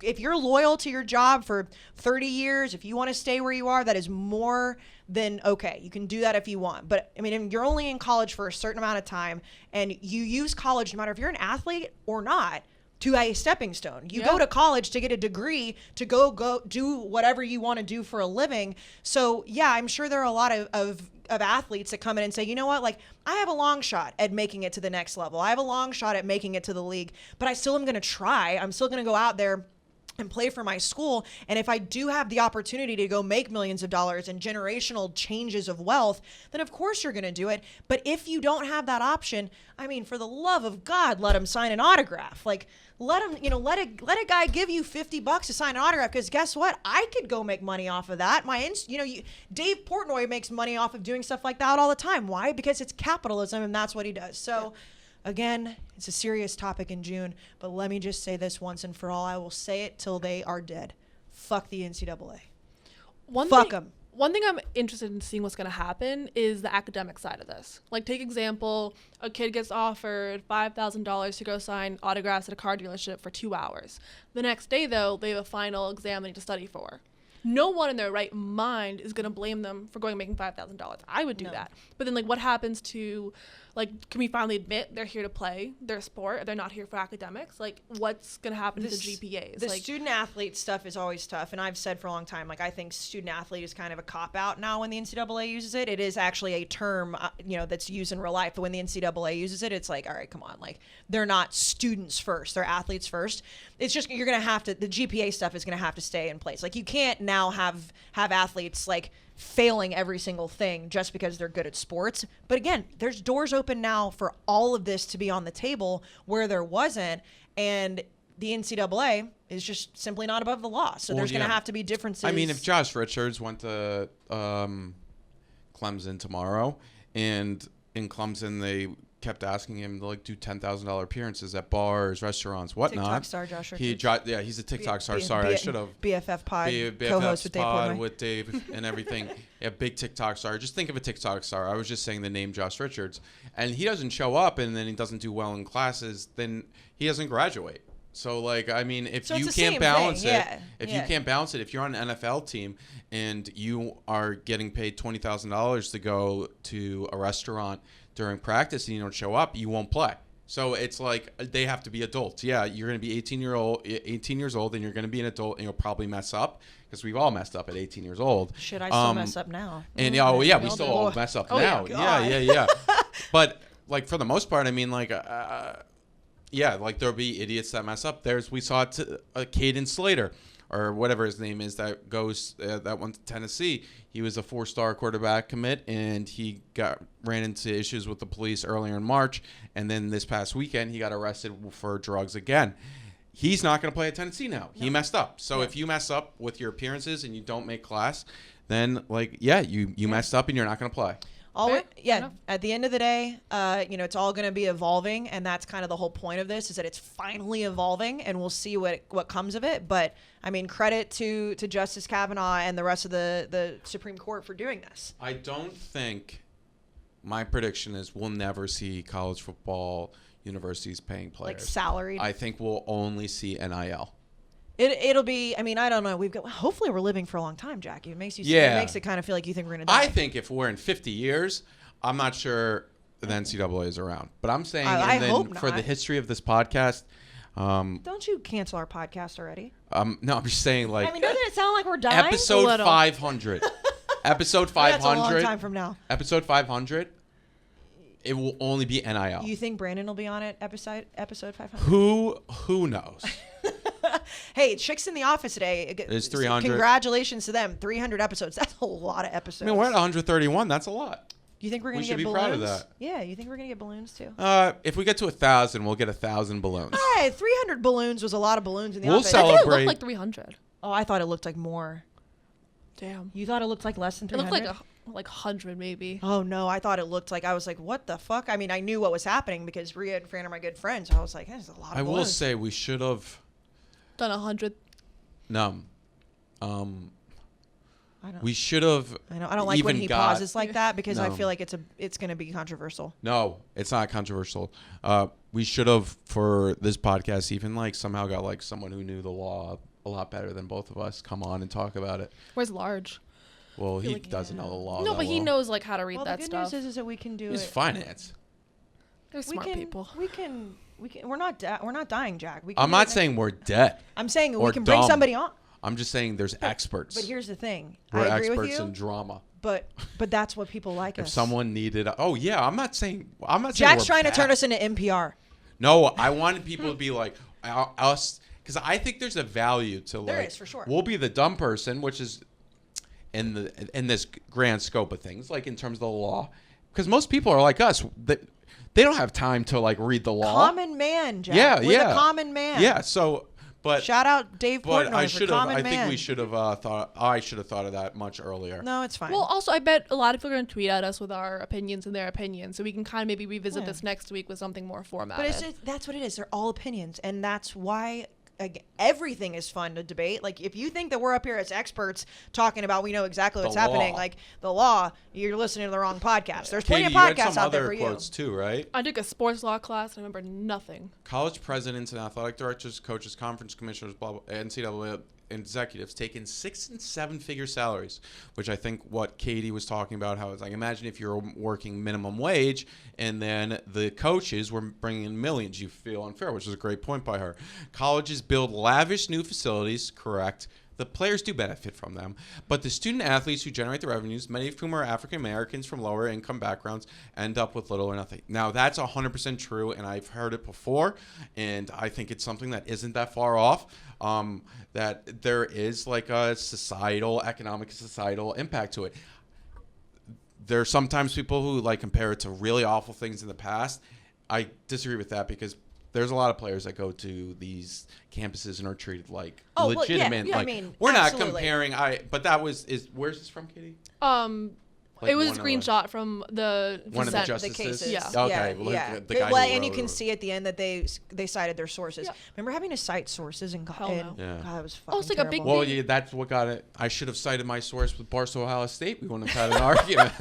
if you're loyal to your job for 30 years, if you want to stay where you are, that is more than okay. You can do that if you want. But I mean, you're only in college for a certain amount of time, and you use college, no matter if you're an athlete or not, to a stepping stone. You go to college to get a degree to go do whatever you want to do for a living. So yeah, I'm sure there are a lot of athletes that come in and say, you know what, like, I have a long shot at making it to the next level. I have a long shot at making it to the league, but I still am going to try. I'm still going to go out there and play for my school. And if I do have the opportunity to go make millions of dollars and generational changes of wealth, then of course you're going to do it. But if you don't have that option, I mean, for the love of God, let him sign an autograph. Like, let him, let a guy give you $50 to sign an autograph, because guess what? I could go make money off of that. Dave Portnoy makes money off of doing stuff like that all the time. Why? Because it's capitalism, and that's what he does. So again, it's a serious topic in June, but let me just say this once and for all. I will say it till they are dead. Fuck the NCAA. Fuck them. One thing I'm interested in seeing what's going to happen is the academic side of this. Like, take example, a kid gets offered $5,000 to go sign autographs at a car dealership for 2 hours. The next day, though, they have a final exam they need to study for. no one in their right mind is going to blame them for going and making $5,000. I would do that. But then, like, what happens to, like, can we finally admit they're here to play their sport? They're not here for academics? Like, what's going to happen to the GPAs? The like, student-athlete stuff is always tough, and I've said for a long time, like, I think student-athlete is kind of a cop-out now when the NCAA uses it. It is actually a term, that's used in real life, but when the NCAA uses it, it's like, all right, come on. Like, they're not students first. They're athletes first. It's just you're going to have to – the GPA stuff is going to have to stay in place. Like, you can't now have athletes, like, failing every single thing just because they're good at sports. But again, there's doors open now for all of this to be on the table where there wasn't, and the NCAA is just simply not above the law. So there's going to have to be differences. I mean, if Josh Richards went to Clemson tomorrow, and in Clemson they kept asking him to like do $10,000 appearances at bars, restaurants, whatnot. TikTok star Josh Richards. He's a TikTok star. Sorry, I should have. BFF Pod, co-host with Dave Portnoy. with Dave and everything. Yeah, big TikTok star. Just think of a TikTok star. I was just saying the name Josh Richards, and he doesn't show up, and then he doesn't do well in classes, then he doesn't graduate. So, like, I mean, if you can't balance it, you can't balance it, if you're on an NFL team and you are getting paid $20,000 to go to a restaurant during practice and you don't show up, you won't play. So it's like they have to be adults. Yeah, you're going to be 18 years old, and you're going to be an adult, and you'll probably mess up because we've all messed up at 18 years old. Should I still mess up now? And we still all mess up now. Yeah. But like for the most part, I mean, like, like there'll be idiots that mess up. We saw Caden Slater, or whatever his name is, that went to Tennessee. He was a 4-star quarterback commit, and he ran into issues with the police earlier in March, and then this past weekend he got arrested for drugs again. He's not going to play at Tennessee now. No. He messed up. So if you mess up with your appearances and you don't make class, then you messed up and you're not going to play. At the end of the day, it's all going to be evolving, and that's kind of the whole point of this, is that it's finally evolving, and we'll see what comes of it. But I mean, credit to Justice Kavanaugh and the rest of the Supreme Court for doing this. I don't think, my prediction is we'll never see college football universities paying players. Like salaried? I think we'll only see NIL. It'll be, I mean, I don't know. Hopefully we're living for a long time, Jackie. It makes it kind of feel like you think we're going to die. I think if we're in 50 years, I'm not sure the NCAA is around. But I'm saying, for the history of this podcast. Don't you cancel our podcast already? No, I'm just saying, like. I mean, doesn't it sound like we're dying? Episode 500. Episode 500. That's a long time from now. Episode 500. It will only be NIL. You think Brandon will be on it? Episode 500. Who knows? Hey, Chicks in the Office today. It's 300. Congratulations to them. 300 episodes. That's a lot of episodes. I mean, we're at 131. That's a lot. Do you think we're going to get balloons? We should be proud of that. Yeah, you think we're going to get balloons too? If we get to 1,000, we'll get 1,000 balloons. Hey, 300 balloons was a lot of balloons in the office. We'll celebrate. I think it looked like 300. Oh, I thought it looked like more. Damn. You thought it looked like less than 300? It looked like 100 maybe. Oh, no. I thought it looked like, I was like, what the fuck? I mean, I knew what was happening because Rhea and Fran are my good friends. So I was like, there's a lot of balloons. I will say we should have done 100. No. We should have. I don't like when he pauses like that because I feel like it's going to be controversial. No, it's not controversial. We should have, for this podcast, even like somehow got like someone who knew the law a lot better than both of us come on and talk about it. Where's Large? Well, he doesn't know the law. No, but he knows like how to read that stuff. stuff. The good news is that we can do it. He's finance. They're smart people. We can. We're not dying, Jack. I'm not saying we're dead. I'm saying we can bring somebody on. I'm just saying there's experts. But here's the thing. We're I agree experts with you, in drama. But that's what people like us. If someone needed, I'm not saying. Jack's trying to turn us into NPR. No, I wanted people to be like us, because I think there's a value to like. There is, for sure. We'll be the dumb person, which is in this grand scope of things, like in terms of the law, because most people are like us. They don't have time to like read the law. Common man, Jack. We're the common man. Yeah. So. But shout out Dave Portnoy for Common Man. I think we should have thought. I should have thought of that much earlier. No, it's fine. Well, also, I bet a lot of people are going to tweet at us with our opinions and their opinions, so we can kind of maybe revisit this next week with something more formatted. But that's what it is. They're all opinions, and that's why everything is fun to debate. Like, if you think that we're up here as experts talking about we know exactly what's happening, like the law, you're listening to the wrong podcast. There's plenty of podcasts out there for you. You had some other quotes too, right? I took a sports law class and I remember nothing. College presidents and athletic directors, coaches, conference commissioners, blah, blah, NCAA executives taking 6 and 7 figure salaries, which I think what Katie was talking about, how it's like, imagine if you're working minimum wage and then the coaches were bringing in millions. You feel unfair, which is a great point by her. Colleges build lavish new facilities, correct. The players do benefit from them, but the student athletes who generate the revenues, many of whom are African Americans from lower income backgrounds, end up with little or nothing. Now, that's 100% true, and I've heard it before, and I think it's something that isn't that far off, that there is like a economic societal impact to it. There are sometimes people who like compare it to really awful things in the past. I disagree with that because there's a lot of players that go to these campuses and are treated like legitimate. Well, like, I mean, we're absolutely. not comparing. But that was where's this from, Katie? It was a screenshot from the one of the dissent. justices. The cases. Yeah. Okay. The guy and you can see at the end that they cited their sources. Yeah. Remember having to cite sources in Hell no. God, that was fucking Oh, it's like a terrible. big Well, yeah, that's what got it. I should have cited my source with Barstool Ohio State. We wouldn't have had an argument.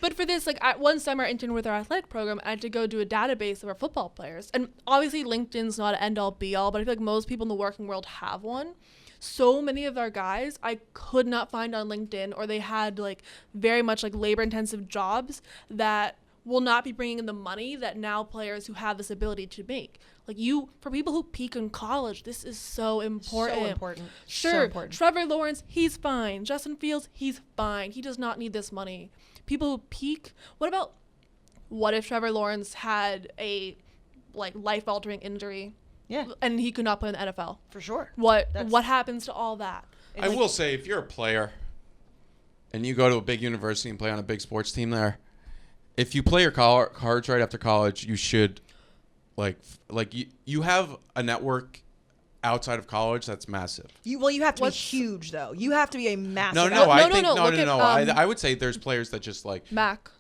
But for this, like one summer I interned with our athletic program, I had to go do a database of our football players. And obviously LinkedIn's not an end-all be-all, but I feel like most people in the working world have one. So many of our guys I could not find on LinkedIn, or they had like very much like labor-intensive jobs that will not be bringing in the money that now players who have this ability to make. Like for people who peak in college, this is so important. So important. Sure, So important. Trevor Lawrence, he's fine. Justin Fields, he's fine. He does not need this money. People who peak, what if Trevor Lawrence had a like life-altering injury? Yeah. And he could not play in the NFL. For sure. What happens to all that? I will say, if you're a player and you go to a big university and play on a big sports team there, if you play your cards right after college, you should, you have a network outside of college that's massive. You have to be huge, though. You have to be a massive. No. I would say there's players that just Mac.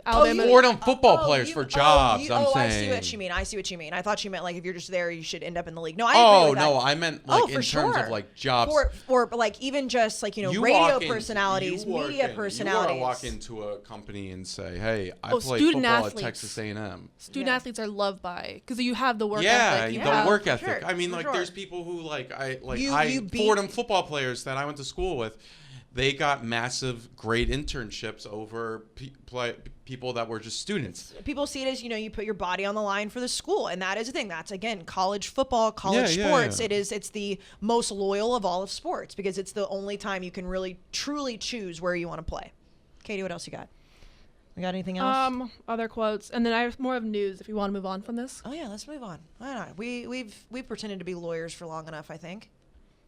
Alabama. Fordham football players for jobs. I'm saying. I see what you mean. I thought you meant like if you're just there, you should end up in the league. No, I agree with that. I meant like in terms of like jobs. Or like even just like radio personalities, media personalities. You walk into a company and say, "Hey, I play student football athletes. at Texas A&M." Student athletes are loved by because you have the work ethic. ethic. The work ethic. Sure, I mean, for like sure. there's people who You beat Fordham football players that I went to school with. They got massive, great internships over people that were just students. People see it as, you put your body on the line for the school. And that is the thing. That's, again, college football, college sports. Yeah. It's the most loyal of all of sports because it's the only time you can really, truly choose where you want to play. Katie, what else you got? We got anything else? Other quotes. And then I have more of news if you want to move on from this. Oh, yeah, let's move on. Why not? We've pretended to be lawyers for long enough, I think.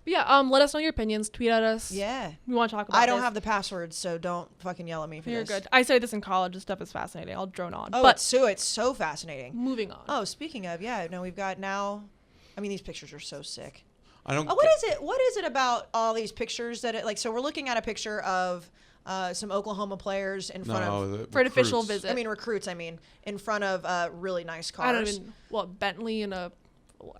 But yeah, let us know your opinions. Tweet at us. Yeah. We want to talk about I don't this. have the passwords, so don't fucking yell at me for You're this. good. I studied this in college. This stuff is fascinating. I'll drone on. Oh, but it's so fascinating. moving on. Oh, speaking of, we've got now. I mean, these pictures are so sick. What is it? What is it about all these pictures that so we're looking at a picture of some Oklahoma players in front of for an official visit. I mean recruits. In front of really nice cars. I don't even Bentley and a.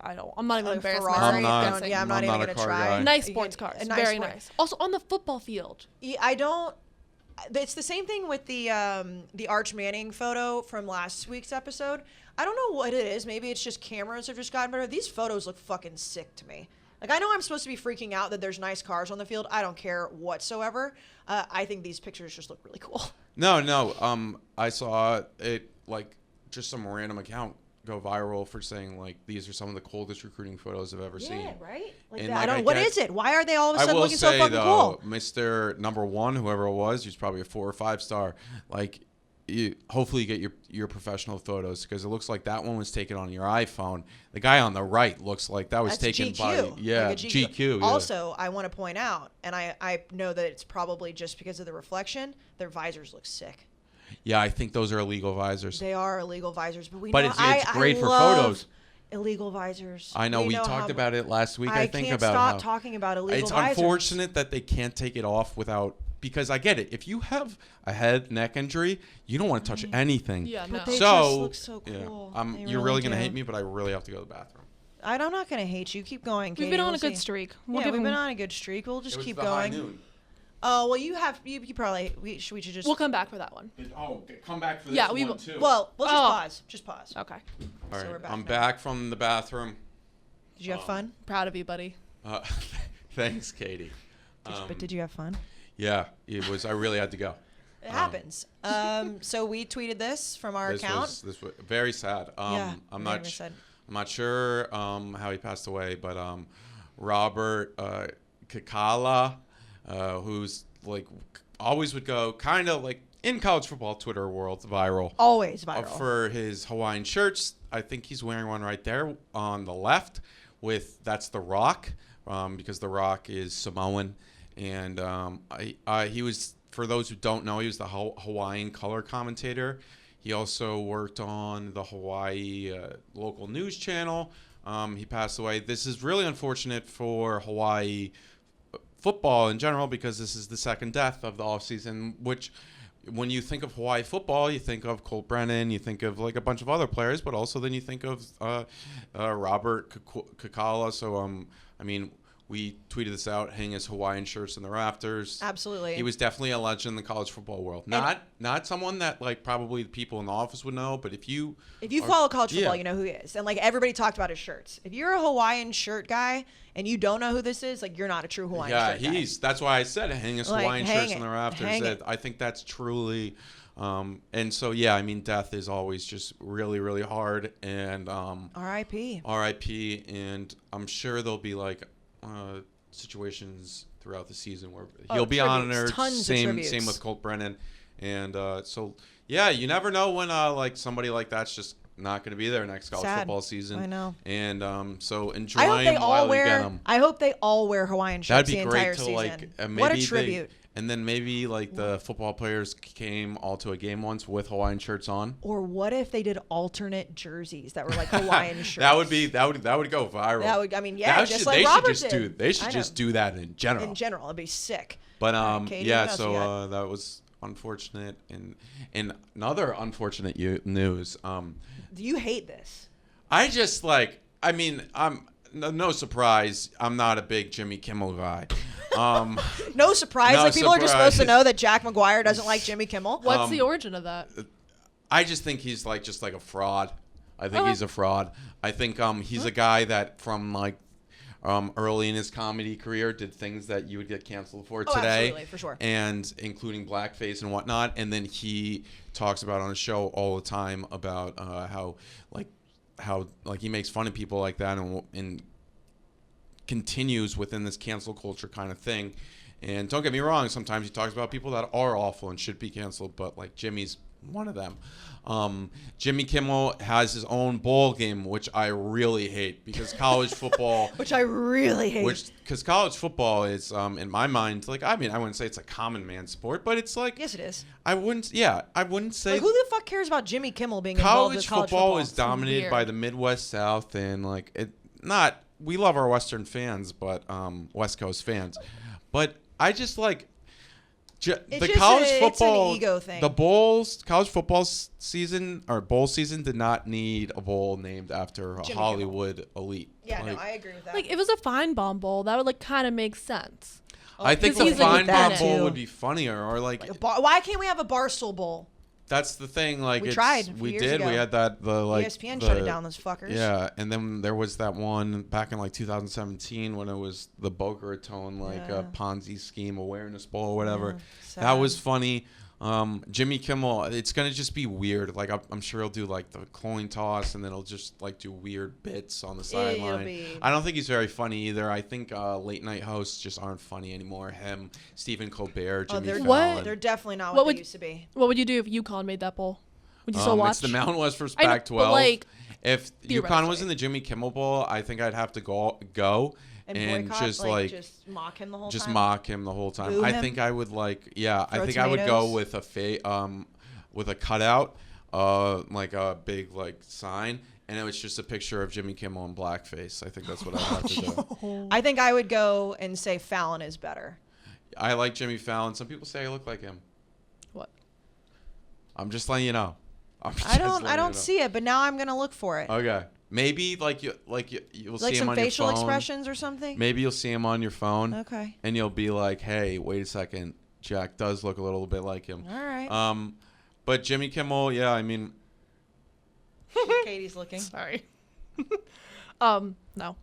I'm not even embarrassed. Ferrari. I'm not even gonna try. guy. Nice sports cars. Very sport. nice. Also on the football field. I don't. It's the same thing with the Arch Manning photo from last week's episode. I don't know what it is. Maybe it's just cameras have just gotten better. These photos look fucking sick to me. Like, I know I'm supposed to be freaking out that there's nice cars on the field. I don't care whatsoever. I think these pictures just look really cool. No. I saw it just some random account go viral for saying these are some of the coolest recruiting photos I've ever seen. Yeah, right? And what is it? Why are they all of a sudden looking so fucking cool? Mr. Number One, whoever it was, he's probably a 4 or 5 star. Hopefully you get your professional photos because it looks like that one was taken on your iPhone. The guy on the right looks like that was taken GQ. by GQ. Also, I want to point out, and I know that it's probably just because of the reflection, their visors look sick. Yeah, I think those are illegal visors. They are illegal visors, but it's great for photos. Illegal visors. I know we talked about it last week. I think can't about stop talking about illegal visors. It's unfortunate that they can't take it off without. Because I get it. If you have a head neck injury, you don't want to touch anything. Yeah, but no. they just look so cool. Yeah, you're really gonna hate me, but I really have to go to the bathroom. I'm not gonna hate you. Keep going, Katie. We've been on a good streak. We've been on a good streak. We'll just keep going. High noon. Oh well, you probably we should just. We'll come back for that one. Come back for this one too. Well, we'll just pause. Just pause. Okay. All right. So we're back I'm now. back from the bathroom. Did you have fun? Proud of you, buddy. Thanks, Katie. But did you have fun? Yeah, it was. I really had to go. It happens. So we tweeted this from our account. This was very sad. I'm not sure how he passed away, but Robert Kakala, who's like always would go kind of like in college football Twitter world viral. Always viral. For his Hawaiian shirts. I think he's wearing one right there on the left that's The Rock, because The Rock is Samoan. And he was, for those who don't know, he was the Hawaiian color commentator. He also worked on the Hawaii local news channel. He passed away. This is really unfortunate for Hawaii football in general because this is the second death of the offseason, which when you think of Hawaii football, you think of Colt Brennan, you think of like a bunch of other players, but also then you think of Robert Kakala. So, I mean, we tweeted this out, hang his Hawaiian shirts in the rafters. Absolutely. He was definitely a legend in the college football world. Not someone that like probably the people in the office would know, but if you follow college football, you know who he is. And like everybody talked about his shirts. If you're a Hawaiian shirt guy and you don't know who this is, like you're not a true Hawaiian shirt guy. That's why I said hang his Hawaiian shirts in the rafters. I think that's truly and so yeah, I mean death is always just really, really hard and R.I.P. And I'm sure there'll be like situations throughout the season where he'll be honored. Same with Colt Brennan, and so yeah, you never know when like somebody like that's just not going to be there next college football season. I know. And so enjoy them while you get them. I hope they all wear Hawaiian shirts the entire season. That'd be great to like. What a tribute. And then maybe like the football players came all to a game once with Hawaiian shirts on. Or what if they did alternate jerseys that were like Hawaiian shirts? that would go viral. Just like Robert did. They should just do that in general. In general, it'd be sick. But Katie, so that was unfortunate. And another unfortunate news. Do you hate this? I just like. I mean, I'm no surprise. I'm not a big Jimmy Kimmel guy. No surprise. People are just supposed to know that Jack McGuire doesn't like Jimmy Kimmel. What's the origin of that? I just think he's like just like a fraud. I think he's a fraud. I think he's a guy that from like early in his comedy career did things that you would get canceled for today. Absolutely, for sure. And including blackface and whatnot. And then he talks about on his show all the time about how he makes fun of people like that and continues within this cancel culture kind of thing. And don't get me wrong, sometimes he talks about people that are awful and should be canceled, but like Jimmy's one of them. Jimmy Kimmel has his own bowl game, which I really hate because college football which I really hate. Because college football is in my mind, like I wouldn't say it's a common man sport, but it's like yes it is. I wouldn't say like, who the fuck cares about Jimmy Kimmel being involved with college football? Is dominated by the Midwest South and like we love our Western fans, but West Coast fans. But I just like the college football. It's an ego thing. The college football season or bowl season did not need a bowl named after a Hollywood elite. Yeah, no, I agree with that. Like if it was a Feinbaum Bowl, that would like kind of make sense. I think the Feinbaum Bowl would be funnier, or like why can't we have a Barstool Bowl? That's the thing. Like we tried. We did. We had that. ESPN shut it down. Those fuckers. Yeah, and then there was that one back in like 2017 when it was the Boca Raton a Ponzi scheme awareness bowl or whatever. That was funny. Jimmy Kimmel, it's gonna just be weird. Like I'm sure he'll do like the coin toss, and then he'll just like do weird bits on the sideline. I don't think he's very funny either. I think late night hosts just aren't funny anymore. Him, Stephen Colbert, Jimmy Fallon. They're definitely not what they used to be. What would you do if UConn made that bowl? Would you still watch? It's the Mountain West versus Pac-12. Like, if UConn was in the Jimmy Kimmel Bowl, I think I'd have to go. And just just mock him the whole time. Just mock him the whole time. Boo I him? think I would I think tomatoes? I would go with a cutout, like a big sign, and it was just a picture of Jimmy Kimmel in blackface. I think that's what I'd have to do. I think I would go and say Fallon is better. I like Jimmy Fallon. Some people say I look like him. What? I'm just letting you know. I don't see it, but now I'm gonna look for it. Okay. Maybe you'll see him on your phone. Like some facial expressions or something? Maybe you'll see him on your phone. Okay. And you'll be like, hey, wait a second. Jack does look a little bit like him. All right. But Jimmy Kimmel, yeah, I mean. Katie's looking. Sorry. No.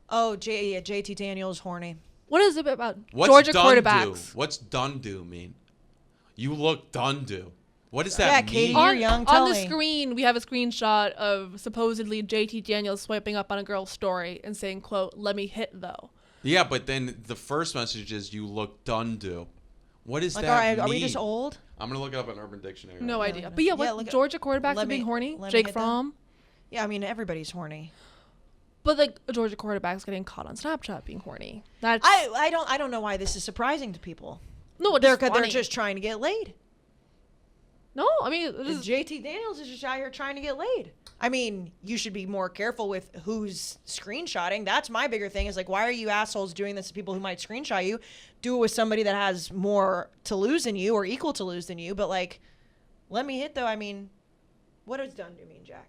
Oh, JT Daniels horny. What is it about What's Georgia done quarterbacks? Do? What's done do mean? You look done do. What does that mean? Katie, you're young. Tell On the me. screen, we have a screenshot of supposedly JT Daniels swiping up on a girl's story and saying, quote, "Let me hit though." Yeah, but then the first message is you look done do. What does Like, that mean? are we just old? I'm gonna look it up in Urban Dictionary. No right idea. no. But yeah, Yeah, what Georgia quarterbacks are being horny? Jake hit that. Fromm. Yeah, I mean everybody's horny. But like a Georgia quarterback's getting caught on Snapchat being horny. That's I don't know why this is surprising to people. no, it's They're funny. just trying to get laid. No, I mean it is, JT Daniels is just out here trying to get laid. I mean, you should be more careful with who's screenshotting. That's my bigger thing is like, why are you assholes doing this to people who might screenshot you? Do it with somebody that has more to lose than you or equal to lose than you. But like, let me hit though. I mean, what does done do mean, Jack?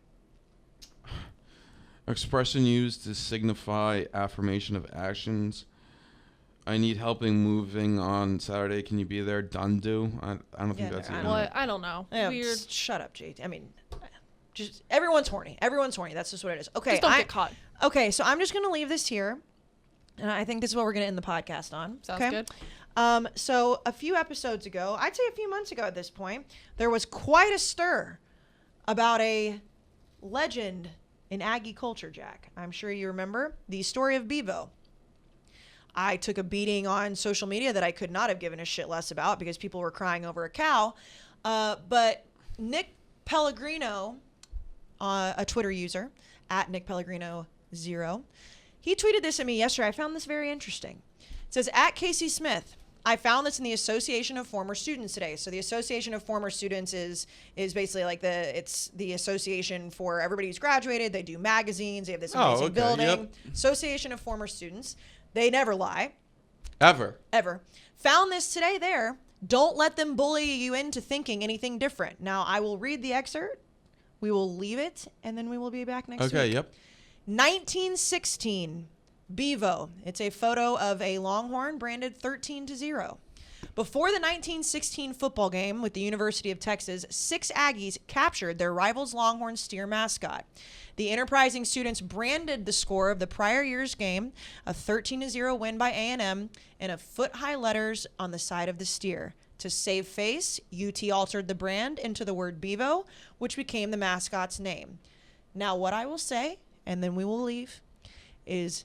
Expression used to signify affirmation of actions. I need help in moving on Saturday. Can you be there? Done do. I don't think that's it. what? I don't know. Yeah, Weird. Shut up, JT. I mean, just everyone's horny. Everyone's horny. That's just what it is. Okay, Just don't get caught. Okay, so I'm just gonna leave this here, and I think this is what we're gonna end the podcast on. Sounds okay? good. So a few episodes ago, I'd say a few months ago at this point, there was quite a stir about a legend in Aggie culture, Jack. I'm sure you remember the story of Bevo. I took a beating on social media that I could not have given a shit less about because people were crying over a cow. But Nick Pellegrino, a Twitter user, at Nick Pellegrino0, he tweeted this at me yesterday. I found this very interesting. It says, at Kayce Smith, I found this in the Association of Former Students today. So the Association of Former Students is basically like it's the association for everybody who's graduated. They do magazines. They have this amazing building. Yep. Association of Former Students. They never lie. Ever. Found this today there. Don't let them bully you into thinking anything different. Now, I will read the excerpt. We will leave it, and then we will be back next week. Okay, yep. 1916, Bevo. It's a photo of a Longhorn branded 13-0. Before the 1916 football game with the University of Texas, 6 Aggies captured their rivals Longhorn steer mascot. The enterprising students branded the score of the prior year's game, a 13-0 win by A&M, in a foot-high letters on the side of the steer. To save face, UT altered the brand into the word Bevo, which became the mascot's name. Now, what I will say, and then we will leave, is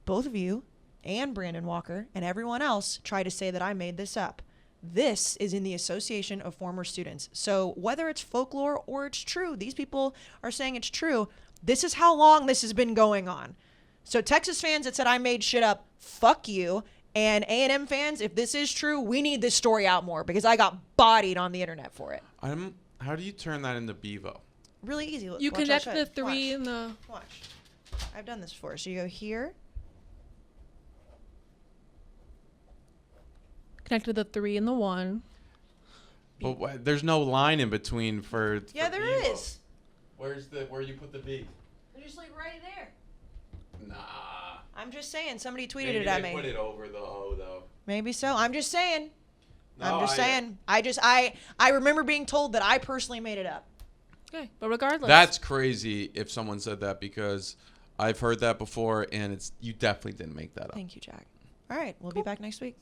both of you and Brandon Walker and everyone else try to say that I made this up. This is in the Association of Former Students. So whether it's folklore or it's true, these people are saying it's true. This is how long this has been going on. So Texas fans that said I made shit up, fuck you. And A&M fans, if this is true, we need this story out more because I got bodied on the internet for it. How do you turn that into Bevo? Really easy. You Watch, connect watch, the watch. 3 in the... Watch. I've done this before. So you go here. Connected the 3 and the 1. But there's no line in between for. Yeah, for there Bevo. is. Where you put the B? Just like right there. Nah. I'm just saying. Somebody tweeted Maybe it at they me. put it over the O though. Maybe so. I'm just saying. No, saying. I remember being told that I personally made it up. Okay, but regardless. That's crazy if someone said that because I've heard that before and you definitely didn't make that up. Thank you, Jack. All right. We'll be back next week.